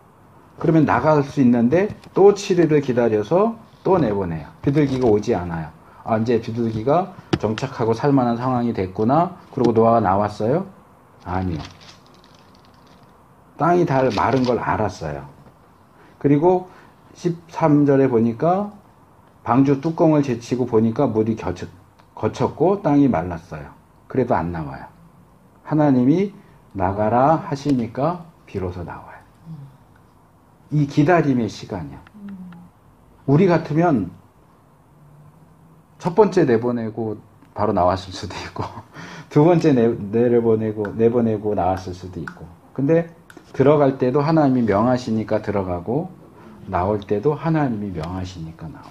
그러면 나갈 수 있는데 또 7일을 기다려서 또 내보내요. 비둘기가 오지 않아요. 아, 이제 비둘기가 정착하고 살만한 상황이 됐구나. 그리고 노아가 나왔어요? 아니요. 땅이 다 마른 걸 알았어요. 그리고 13절에 보니까 방주 뚜껑을 제치고 보니까 물이 거쳤고 땅이 말랐어요. 그래도 안 나와요. 하나님이 나가라 하시니까 비로소 나와요. 이 기다림의 시간이야. 우리 같으면 첫 번째 내보내고 바로 나왔을 수도 있고 두 번째 내보내고 나왔을 수도 있고 근데 들어갈 때도 하나님이 명하시니까 들어가고 나올 때도 하나님이 명하시니까 나와요.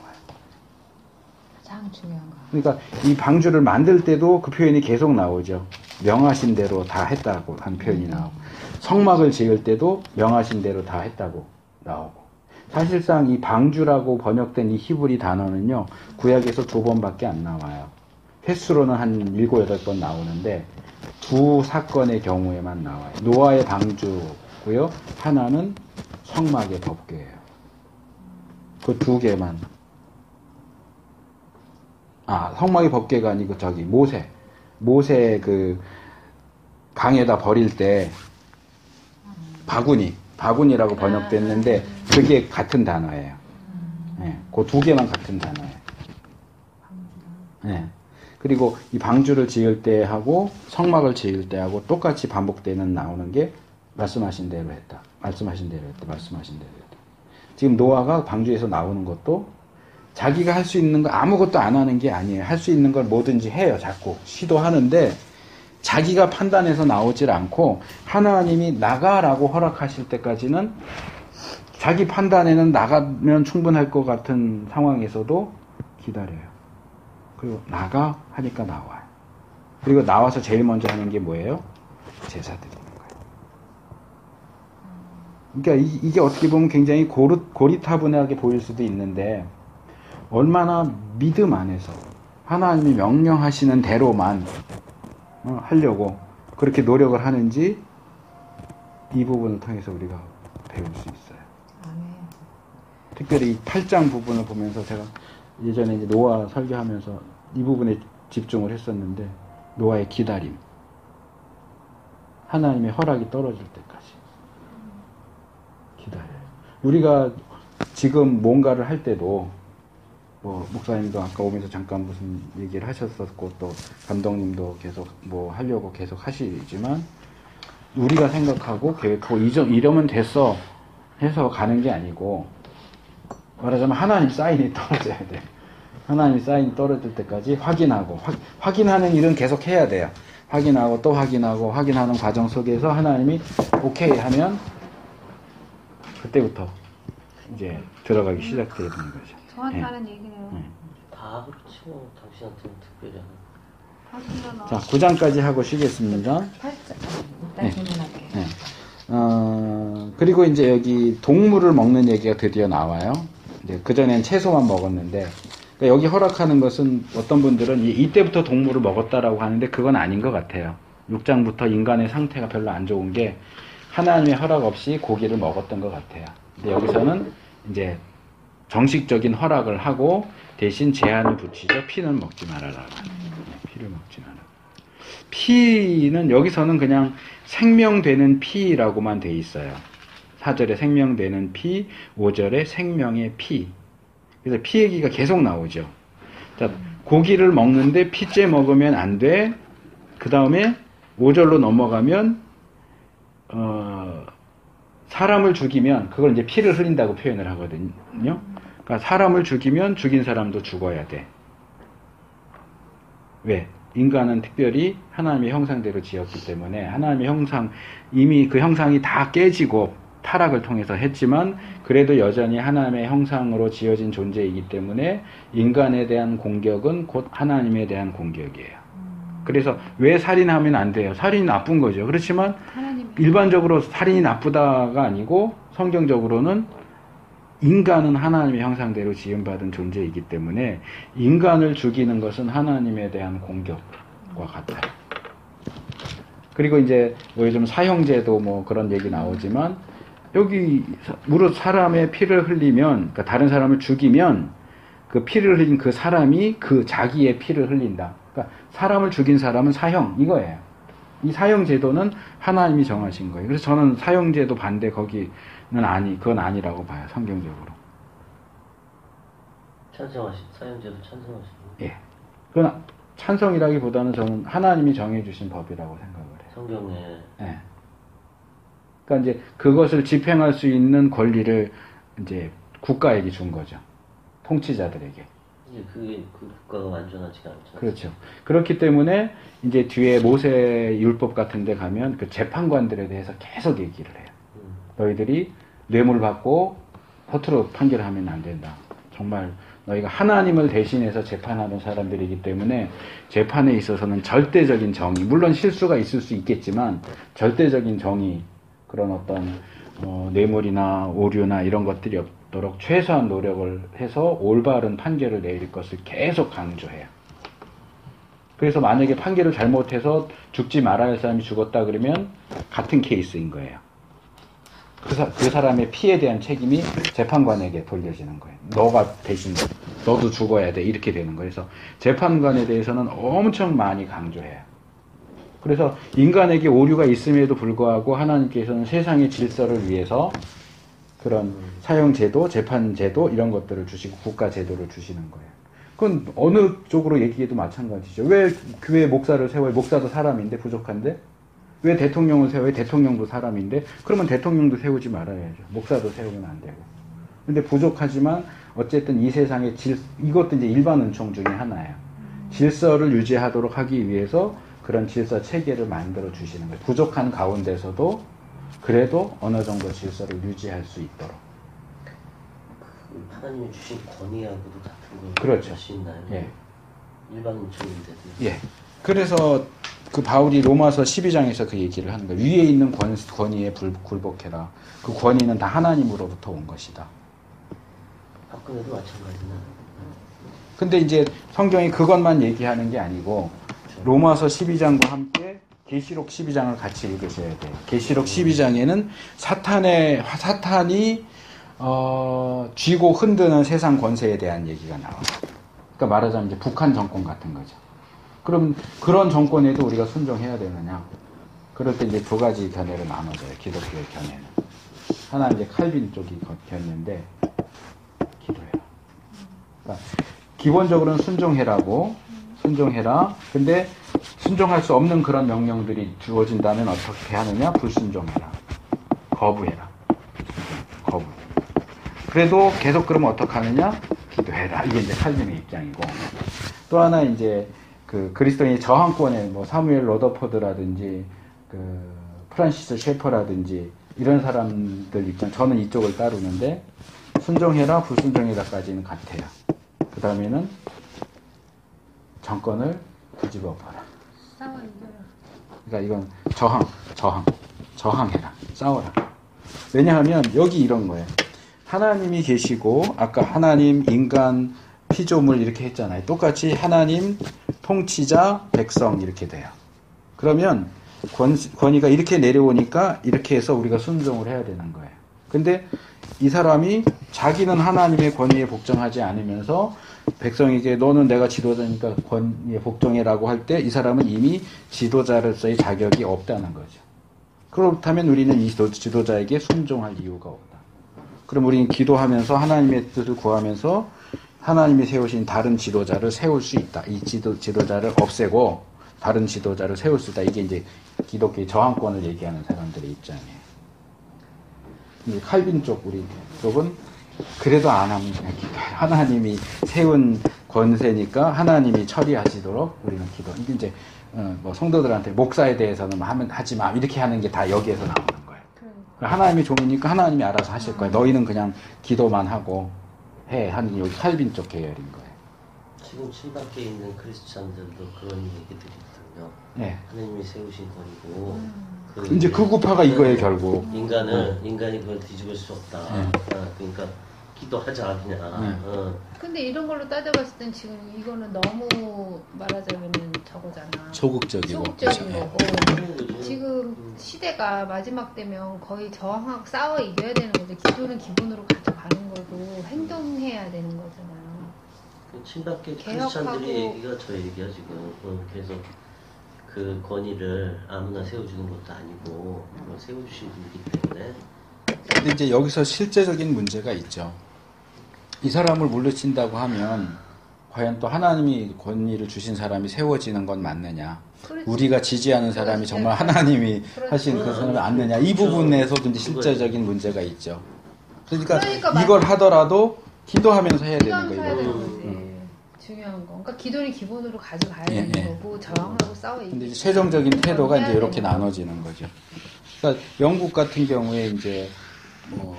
가장 중요한 거. 그러니까 이 방주를 만들 때도 그 표현이 계속 나오죠. 명하신 대로 다 했다고 한 표현이 나오고 성막을 지을 때도 명하신 대로 다 했다고 나오고 사실상 이 방주라고 번역된 이 히브리 단어는요 구약에서 2번밖에 안 나와요. 횟수로는 한 7, 8번 나오는데 두 사건의 경우에만 나와요. 노아의 방주고요. 하나는 성막의 법궤예요. 그 두 개만. 아, 성막의 법궤가 아니고 모세 그 강에다 버릴 때 바구니라고 번역됐는데 그게 같은 단어예요. 네, 그 두 개만 같은 단어예요. 네. 그리고 이 방주를 지을 때 하고 성막을 지을 때 하고 똑같이 반복되는 나오는 게 말씀하신 대로 했다. 말씀하신 대로 했다. 지금 노아가 방주에서 나오는 것도 자기가 할 수 있는 거 아무것도 안 하는 게 아니에요. 할 수 있는 걸 뭐든지 해요. 자꾸 시도하는데 자기가 판단해서 나오질 않고 하나님이 나가라고 허락하실 때까지는 자기 판단에는 나가면 충분할 것 같은 상황에서도 기다려요. 그리고 나가 하니까 나와요. 그리고 나와서 제일 먼저 하는 게 뭐예요? 제사 드리는 거예요. 그러니까 이게 어떻게 보면 굉장히 고리타분하게 보일 수도 있는데 얼마나 믿음 안에서 하나님이 명령하시는 대로만 하려고 그렇게 노력을 하는지 이 부분을 통해서 우리가 배울 수 있어요. 아멘. 특별히 이 8장 부분을 보면서 제가 예전에 이제 노아 설교하면서 이 부분에 집중을 했었는데 노아의 기다림, 하나님의 허락이 떨어질 때까지 기다려요. 우리가 지금 뭔가를 할 때도 뭐 목사님도 아까 오면서 잠깐 무슨 얘기를 하셨었고 또 감독님도 계속 뭐 하려고 계속 하시지만 우리가 생각하고 계획하고 이러면 됐어 해서 가는 게 아니고 말하자면 하나님 사인이 떨어져야 돼. 하나님 사인이 떨어질 때까지 확인하고 확인하는 일은 계속 해야 돼요. 확인하고 또 확인하고 확인하는 과정 속에서 하나님이 오케이 하면 그때부터 이제 들어가기 시작되는 거죠. 저한테 하는 얘기네요. 다 그렇지 뭐 당신한테는 특별히 하는. 자, 9장까지 하고 쉬겠습니다. 8장. 일단 질문할게요. 네. 그리고 이제 여기 동물을 먹는 얘기가 드디어 나와요. 이제 그전엔 채소만 먹었는데, 그러니까 여기 허락하는 것은 어떤 분들은 이때부터 동물을 먹었다라고 하는데 그건 아닌 것 같아요. 6장부터 인간의 상태가 별로 안 좋은 게 하나님의 허락 없이 고기를 먹었던 것 같아요. 근데 여기서는 이제 정식적인 허락을 하고 대신 제한을 붙이죠. 피는 먹지 말아라. 피를 먹지 말아라. 피는 여기서는 그냥 생명되는 피라고만 돼 있어요. 4절에 생명되는 피, 5절에 생명의 피. 그래서 피 얘기가 계속 나오죠. 자, 고기를 먹는데 피째 먹으면 안 돼. 그 다음에 5절로 넘어가면 사람을 죽이면 그걸 이제 피를 흘린다고 표현을 하거든요. 그러니까 사람을 죽이면 죽인 사람도 죽어야 돼. 왜? 인간은 특별히 하나님의 형상대로 지었기 때문에 하나님의 형상, 이미 그 형상이 다 깨지고 타락을 통해서 했지만 그래도 여전히 하나님의 형상으로 지어진 존재이기 때문에 인간에 대한 공격은 곧 하나님에 대한 공격이에요. 그래서 왜 살인하면 안 돼요? 살인이 나쁜 거죠. 그렇지만 일반적으로 살인이 나쁘다가 아니고 성경적으로는 인간은 하나님의 형상대로 지음받은 존재이기 때문에 인간을 죽이는 것은 하나님에 대한 공격과 같아요. 그리고 이제 뭐 요즘 사형제도 뭐 그런 얘기 나오지만 여기 무릇 사람의 피를 흘리면, 그러니까 다른 사람을 죽이면 그 피를 흘린 그 사람이 그 자기의 피를 흘린다. 그러니까 사람을 죽인 사람은 사형 이거예요. 이 사형 제도는 하나님이 정하신 거예요. 그래서 저는 사형 제도 반대 거기는 그건 아니라고 봐요. 성경적으로. 사형제도 찬성하시는. 예. 그건 찬성이라기보다는 저는 하나님이 정해주신 법이라고 생각을 해요. 성경에. 예. 그러니까 이제 그것을 집행할 수 있는 권리를 이제 국가에게 준 거죠. 통치자들에게. 이제 그게 그 국가가 완전하지가 않죠. 그렇죠. 그렇기 때문에 이제 뒤에 모세 율법 같은 데 가면 그 재판관들에 대해서 계속 얘기를 해요. 너희들이 뇌물 받고 허투루 판결하면 안 된다. 정말 너희가 하나님을 대신해서 재판하는 사람들이기 때문에 재판에 있어서는 절대적인 정의, 물론 실수가 있을 수 있겠지만 절대적인 정의, 그런 어떤 뇌물이나 오류나 이런 것들이 없도록 최소한 노력을 해서 올바른 판결을 내릴 것을 계속 강조해요. 그래서 만약에 판결을 잘못해서 죽지 말아야 할 사람이 죽었다 그러면 같은 케이스인 거예요. 그 사람의 피에 대한 책임이 재판관에게 돌려지는 거예요. 너가 대신 너도 죽어야 돼 이렇게 되는 거예요. 그래서 재판관에 대해서는 엄청 많이 강조해요. 그래서 인간에게 오류가 있음에도 불구하고 하나님께서는 세상의 질서를 위해서 그런 사형제도, 재판제도 이런 것들을 주시고 국가제도를 주시는 거예요. 그건 어느 쪽으로 얘기해도 마찬가지죠. 왜 교회 목사를 세워요? 목사도 사람인데 부족한데? 왜 대통령을 세워요? 대통령도 사람인데? 그러면 대통령도 세우지 말아야죠. 목사도 세우면 안 되고. 근데 부족하지만 어쨌든 이 세상의 이것도 이제 일반 은총 중에 하나예요. 질서를 유지하도록 하기 위해서 그런 질서 체계를 만들어 주시는 거예요. 부족한 가운데서도 그래도 어느 정도 질서를 유지할 수 있도록. 하나님이 주신 권위하고도 같은 걸 그렇죠. 할 수 있나요? 예. 일반 은총인데도. 예. 그래서 그 바울이 로마서 12장에서 그 얘기를 하는 거예요. 위에 있는 권위에 굴복해라. 그 권위는 다 하나님으로부터 온 것이다. 박근혜도 마찬가지나. 근데 이제 성경이 그것만 얘기하는 게 아니고 로마서 12장과 함께 계시록 12장을 같이 읽으셔야 돼요. 계시록 12장에는 사탄이 쥐고 흔드는 세상 권세에 대한 얘기가 나와요. 그러니까 말하자면 이제 북한 정권 같은 거죠. 그럼 그런 정권에도 우리가 순종해야 되느냐? 그럴 때 이제 두 가지 견해로 나눠져요. 기독교의 견해는. 하나 이제 칼빈 쪽이 견해인데 기도해라. 그러니까 기본적으로는 순종해라. 근데 순종할 수 없는 그런 명령들이 주어진다면 어떻게 하느냐? 불순종해라. 거부해라. 거부. 그래도 계속 그러면 어떻게 하느냐? 기도해라. 이게 이제 칼빈의 입장이고. 또 하나 이제 그 그리스도인의 저항권에 뭐 사무엘 러더포드라든지 그 프란시스 셰퍼라든지 이런 사람들 입장, 저는 이쪽을 따르는데 순종해라, 불순종해라까지는 같아요. 그 다음에는 정권을 뒤집어 엎어라. 그러니까 이건 저항해라, 싸워라. 왜냐하면 여기 이런 거예요. 하나님이 계시고 아까 하나님, 인간, 피조물 이렇게 했잖아요. 똑같이 하나님, 통치자, 백성 이렇게 돼요. 그러면 권위가 이렇게 내려오니까 이렇게 해서 우리가 순종을 해야 되는 거예요. 근데 이 사람이 자기는 하나님의 권위에 복종하지 않으면서 백성에게 너는 내가 지도자니까 권위에 복종해라고 할 때 이 사람은 이미 지도자로서의 자격이 없다는 거죠. 그렇다면 우리는 이 지도자에게 순종할 이유가 없다. 그럼 우리는 기도하면서 하나님의 뜻을 구하면서 하나님이 세우신 다른 지도자를 세울 수 있다. 이 지도자를 없애고 다른 지도자를 세울 수 있다. 이게 이제 기독교의 저항권을 얘기하는 사람들의 입장이에요. 이제 칼빈 쪽, 우리 쪽은 그래도 안 하면 그냥 기도해요. 하나님이 세운 권세니까 하나님이 처리하시도록 우리는 기도. 이게 이제 뭐 성도들한테 목사에 대해서는 하면 하지 마 이렇게 하는 게 다 여기에서 나오는 거예요. 하나님이 종이니까 하나님이 알아서 하실 거예요. 너희는 그냥 기도만 하고 해 하는 여기 칼빈 쪽 계열인 거예요. 지금 친박계에 있는 크리스찬들도 그런 얘기들이 있거든요. 네. 하나님이 세우신 권이고 이제 그 구파가 이거예요 결국. 인간이 그걸 뒤집을 수 없다. 네. 그러니까 기도하자 그냥. 근데 이런 걸로 따져봤을 땐 지금 이거는 너무 말하자면은 저거잖아. 소극적이고. 소극적인 그렇죠. 거고. 지금 시대가 마지막 되면 거의 저항하고 싸워 이겨야 되는 거죠. 기도는 기본으로 가져가는 거고 행동해야 되는 거잖아요. 그 친박계 개혁하고. 크리스찬들이 얘기가 저 얘기야 지금. 그래서 그 권위를 아무나 세워주는 것도 아니고 세워주신 분이기 때문에. 근데 이제 여기서 실제적인 문제가 있죠. 이 사람을 물리친다고 하면 과연 또 하나님이 권위를 주신 사람이 세워지는 건 맞느냐? 그렇지. 우리가 지지하는 사람이 그렇지. 정말 하나님이 그렇지. 하신 그 사람이 맞느냐? 이 부분에서도 이제 실제적인 문제가 있죠. 그러니까 그러니까 이걸 하더라도 기도하면서 해야 되는 기도하면서 해야 거예요. 되는 거지. 중요한 거. 그러니까 기도는 기본으로 가져가야 예, 되는 예. 거고 저항하고 싸워 이기고. 근데 이제 최종적인 태도가 해야 이제 이렇게 되는 나눠지는 거죠. 그러니까 영국 같은 경우에 이제 뭐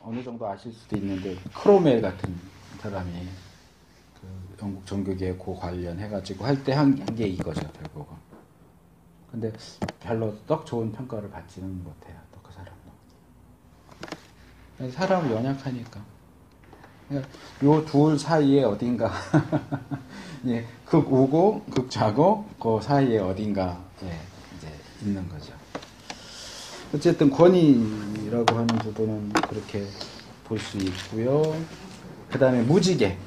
어느 정도 아실 수도 있는데 크로멜 같은 사람이 그 영국 종교계 고 관련해가지고 할 때 한 게 이거죠 결국은. 근데 별로 떡 좋은 평가를 받지는 못해요. 또 그 사람도. 사람은 연약하니까. 요 둘 사이에 어딘가 예, 극우고 극좌고 그 사이에 어딘가 예, 이제 있는 거죠. 어쨌든 권위라고 하는 부분은 그렇게 볼 수 있고요. 그 다음에 무지개는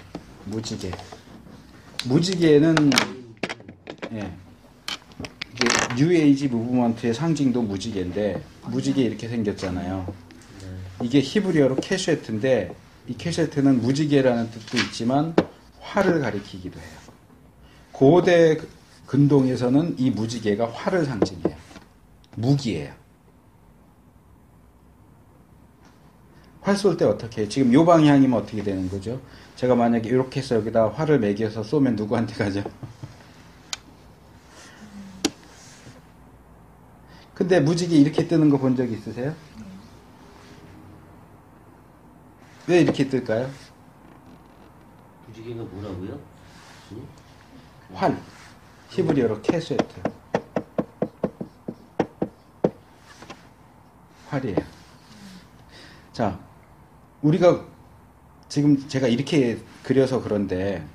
예, 이게 뉴에이지 무브먼트의 상징도 무지개인데 무지개 이렇게 생겼잖아요. 이게 히브리어로 캐셰트인데 이 캐셰트는 무지개라는 뜻도 있지만 활을 가리키기도 해요. 고대 근동에서는 이 무지개가 활을 상징해요. 무기예요. 활 쏠 때 어떻게 해요? 지금 요 방향이면 어떻게 되는 거죠? 제가 만약에 이렇게 해서 여기다 활을 매겨서 쏘면 누구한테 가죠? 근데 무지개 이렇게 뜨는 거 본 적 있으세요? 왜 이렇게 뜰까요? 무지개가 뭐라고요? 활. 히브리어로 캐세트. 활이에요. 자, 우리가 지금 제가 이렇게 그려서 그런데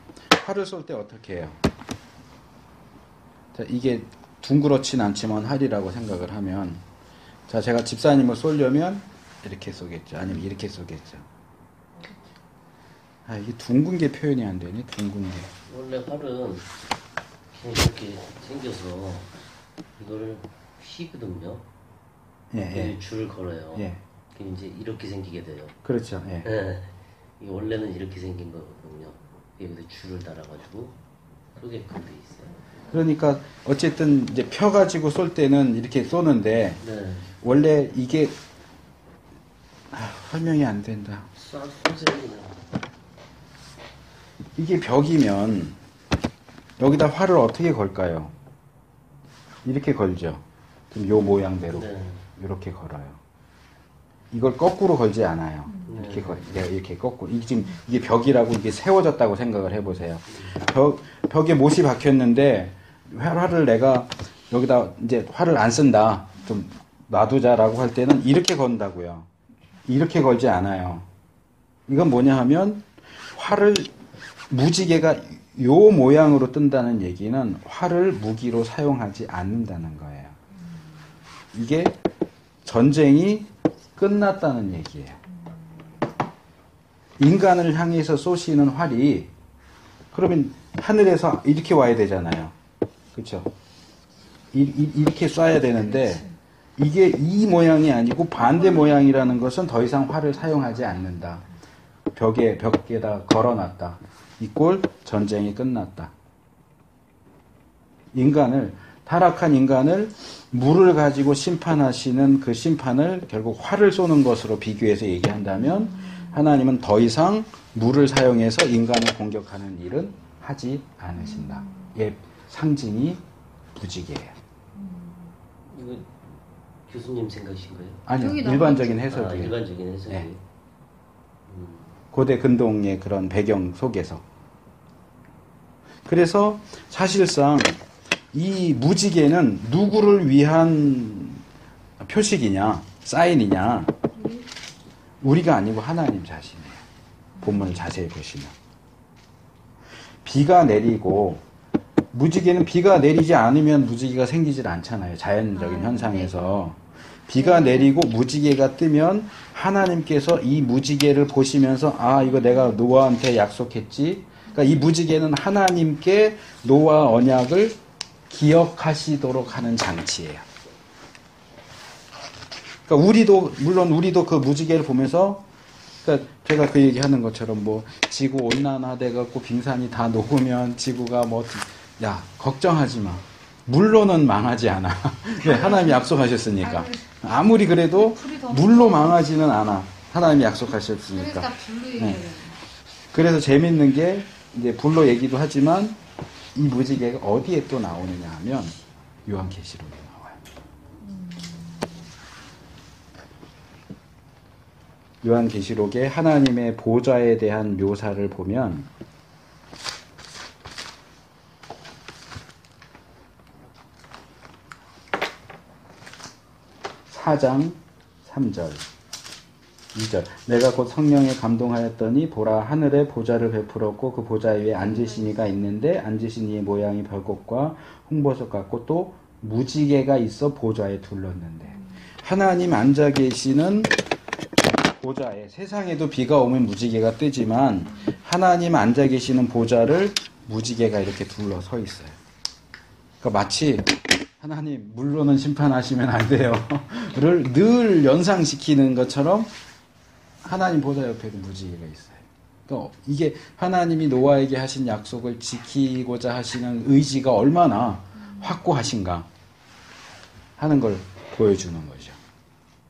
활을 쏠 때 어떻게 해요? 자, 이게 둥그렇진 않지만 활이라고 생각을 하면 자, 제가 집사님을 쏘려면 이렇게 쏘겠죠. 아니면 이렇게 쏘겠죠. 아, 이게 둥근 게 표현이 안 되네. 둥근 게. 원래 활은 그냥 이렇게 생겨서 이거를 휘거든요. 예. 줄을 걸어요. 예. 그럼 이제 이렇게 생기게 돼요. 그렇죠. 예. 이게 원래는 이렇게 생긴 거거든요. 여기다 줄을 달아가지고 쏘게끔 돼 있어요. 그러니까 어쨌든 이제 펴 가지고 쏠 때는 이렇게 쏘는데 네. 원래 이게 설명이 안 된다. 쏘세요 그냥. 이게 벽이면 여기다 활을 어떻게 걸까요? 이렇게 걸죠. 그럼 요 모양대로 네. 이렇게 걸어요. 이걸 거꾸로 걸지 않아요. 이렇게 네. 이렇게 거꾸로. 이게 지금 이게 벽이라고 이게 세워졌다고 생각을 해보세요. 벽에 못이 박혔는데 활을 내가 여기다 이제 활을 안 쓴다. 좀 놔두자라고 할 때는 이렇게 건다고요. 이렇게 걸지 않아요. 이건 뭐냐 하면 활을 무지개가 요 모양으로 뜬다는 얘기는 활을 무기로 사용하지 않는다는 거예요. 이게 전쟁이 끝났다는 얘기예요. 인간을 향해서 쏘시는 활이 그러면 하늘에서 이렇게 와야 되잖아요. 그렇죠? 이렇게 쏴야 되는데 이게 이 모양이 아니고 반대 모양이라는 것은 더 이상 활을 사용하지 않는다. 벽에다 걸어놨다. 이꼴 전쟁이 끝났다. 타락한 인간을 물을 가지고 심판하시는 그 심판을 결국 활을 쏘는 것으로 비교해서 얘기한다면 하나님은 더 이상 물을 사용해서 인간을 공격하는 일은 하지 않으신다. 예, 상징이 무지개예요. 이거 교수님 생각이신가요? 아니요, 여기 일반적인 해석이에요. 일반적인 해석이. 네. 고대 근동의 그런 배경 속에서. 그래서 사실상 이 무지개는 누구를 위한 표식이냐, 사인이냐, 우리가 아니고 하나님 자신이에요. 본문을 자세히 보시면. 비가 내리고, 무지개는 비가 내리지 않으면 무지개가 생기질 않잖아요. 자연적인 현상에서. 비가 내리고 무지개가 뜨면 하나님께서 이 무지개를 보시면서 아, 이거 내가 노아한테 약속했지. 그러니까 이 무지개는 하나님께 노아 언약을 기억하시도록 하는 장치예요. 그러니까 물론 우리도 그 무지개를 보면서, 그러니까 제가 그 얘기하는 것처럼 뭐 지구 온난화돼 갖고 빙산이 다 녹으면 지구가 야, 걱정하지 마. 물로는 망하지 않아. 네, 하나님이 약속하셨으니까. 아무리 그래도 물로 망하지는 않아. 하나님이 약속하셨으니까. 그러니까 불로 얘기해요. 그래서 재밌는 게 이제 불로 얘기도 하지만 이 무지개가 어디에 또 나오느냐 하면 요한계시록에 나와요. 요한계시록에 하나님의 보좌에 대한 묘사를 보면 4장 3절 2절 내가 곧 성령에 감동하였더니 보라 하늘에 보좌를 베풀었고 그 보좌 위에 앉으신 이가 있는데 앉으신 이의 모양이 별꽃과 홍보석 같고 또 무지개가 있어 보좌에 둘렀는데 하나님 앉아 계시는 보좌에 세상에도 비가 오면 무지개가 뜨지만 하나님 앉아 계시는 보좌를 무지개가 이렇게 둘러서 있어요. 그러니까 마치 하나님 물로는 심판하시면 안 돼요. 를 늘 연상시키는 것처럼 하나님 보좌 옆에도 무지개가 있어요. 그러니까 이게 하나님이 노아에게 하신 약속을 지키고자 하시는 의지가 얼마나 확고하신가 하는 걸 보여주는 거죠.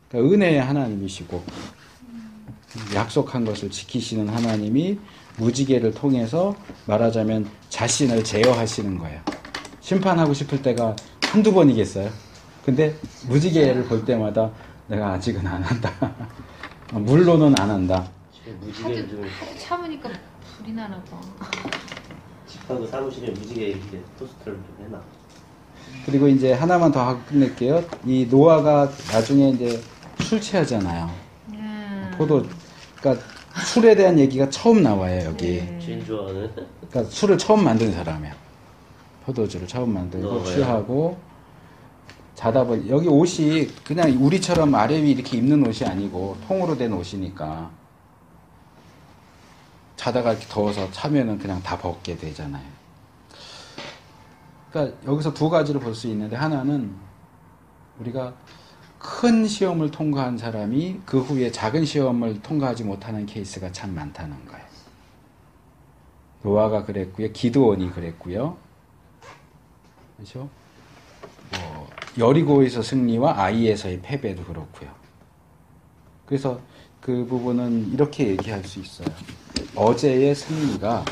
그러니까 은혜의 하나님이시고 약속한 것을 지키시는 하나님이 무지개를 통해서 말하자면 자신을 제어하시는 거예요. 심판하고 싶을 때가 한두 번이겠어요? 근데 무지개를 볼 때마다 내가 아직은 안 한다. 물로는 안 한다. 무지개를 좀 참으니까 불이 나나 봐. 집하고 사무실에 무지개 이렇게 포스터를 좀 해놔. 그리고 이제 하나만 더 하고 끝낼게요. 이 노아가 나중에 이제 술 취하잖아요. 그러니까 술에 대한 얘기가 처음 나와요, 여기. 제일 좋아하는. 그러니까 술을 처음 만든 사람이야. 포도주를 처음 만들고 취하고 자다 보니 여기 옷이 그냥 우리처럼 아래 위 이렇게 입는 옷이 아니고 통으로 된 옷이니까 자다가 이렇게 더워서 차면은 그냥 다 벗게 되잖아요. 그러니까 여기서 두 가지를 볼 수 있는데 하나는 우리가 큰 시험을 통과한 사람이 그 후에 작은 시험을 통과하지 못하는 케이스가 참 많다는 거예요. 노아가 그랬고요. 기드온이 그랬고요. 그렇죠? 여리고에서 승리와 아이에서의 패배도 그렇고요. 그래서 그 부분은 이렇게 얘기할 수 있어요. 어제의 승리가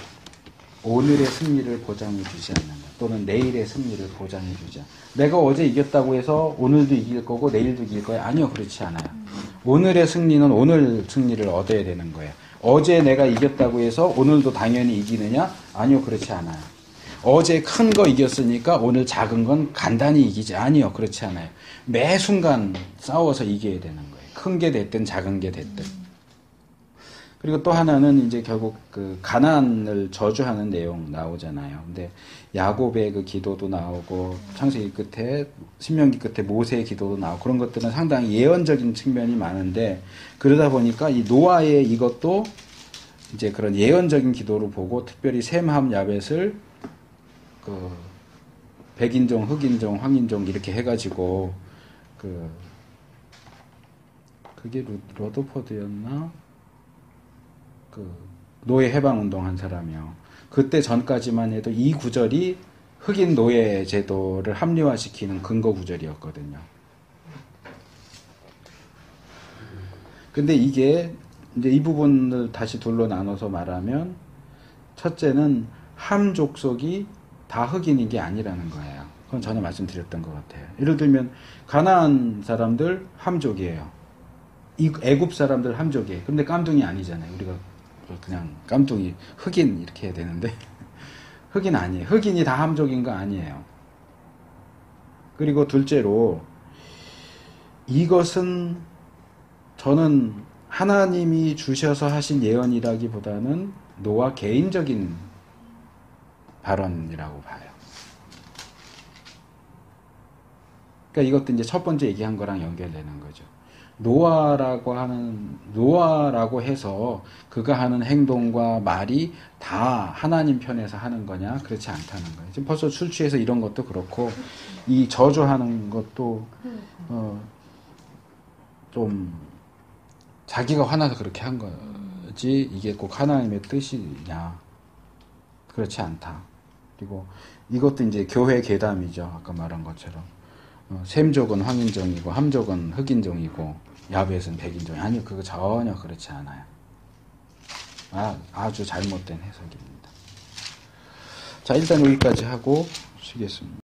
오늘의 승리를 보장해 주지 않는다. 또는 내일의 승리를 보장해 주지 않는다. 내가 어제 이겼다고 해서 오늘도 이길 거고 내일도 이길 거예요? 아니요, 그렇지 않아요. 오늘의 승리는 오늘 승리를 얻어야 되는 거예요. 어제 내가 이겼다고 해서 오늘도 당연히 이기느냐? 아니요, 그렇지 않아요. 어제 큰 거 이겼으니까 오늘 작은 건 간단히 이기지. 아니요, 그렇지 않아요. 매 순간 싸워서 이겨야 되는 거예요. 큰 게 됐든 작은 게 됐든. 그리고 또 하나는 이제 결국 그 가난을 저주하는 내용 나오잖아요. 근데 야곱의 그 기도도 나오고 창세기 끝에 신명기 끝에 모세의 기도도 나오고 그런 것들은 상당히 예언적인 측면이 많은데 그러다 보니까 이 노아의 이것도 이제 그런 예언적인 기도를 보고 특별히 셈, 함, 야벳을 그 백인종, 흑인종, 황인종 이렇게 해가지고 그게 러더포드였나? 그 노예 해방 운동한 사람이요. 그때 전까지만 해도 이 구절이 흑인 노예 제도를 합리화시키는 근거 구절이었거든요. 근데 이게 이제 이 부분을 다시 둘로 나눠서 말하면 첫째는 함 족속이 다 흑인인 게 아니라는 거예요. 그건 전에 말씀드렸던 것 같아요. 예를 들면 가나안 사람들 함족이에요. 이 애굽 사람들 함족이에요. 근데 깜둥이 아니잖아요. 우리가 그냥 깜둥이 흑인 이렇게 해야 되는데 흑인 아니에요. 흑인이 다 함족인 거 아니에요. 그리고 둘째로 이것은 저는 하나님이 주셔서 하신 예언이라기보다는 노아 개인적인 발언이라고 봐요. 그러니까 이것도 이제 첫 번째 얘기한 거랑 연결되는 거죠. 노아라고 해서 그가 하는 행동과 말이 다 하나님 편에서 하는 거냐? 그렇지 않다는 거예요. 지금 벌써 술 취해서 이런 것도 그렇고, 이 저주하는 것도, 좀, 자기가 화나서 그렇게 한 거지, 이게 꼭 하나님의 뜻이냐? 그렇지 않다. 그리고 이것도 이제 교회 계담이죠. 아까 말한 것처럼. 셈족은 황인종이고 함족은 흑인종이고 야벳은 백인종이 아니요, 그거 전혀 그렇지 않아요. 아주 잘못된 해석입니다. 자, 일단 여기까지 하고 쉬겠습니다.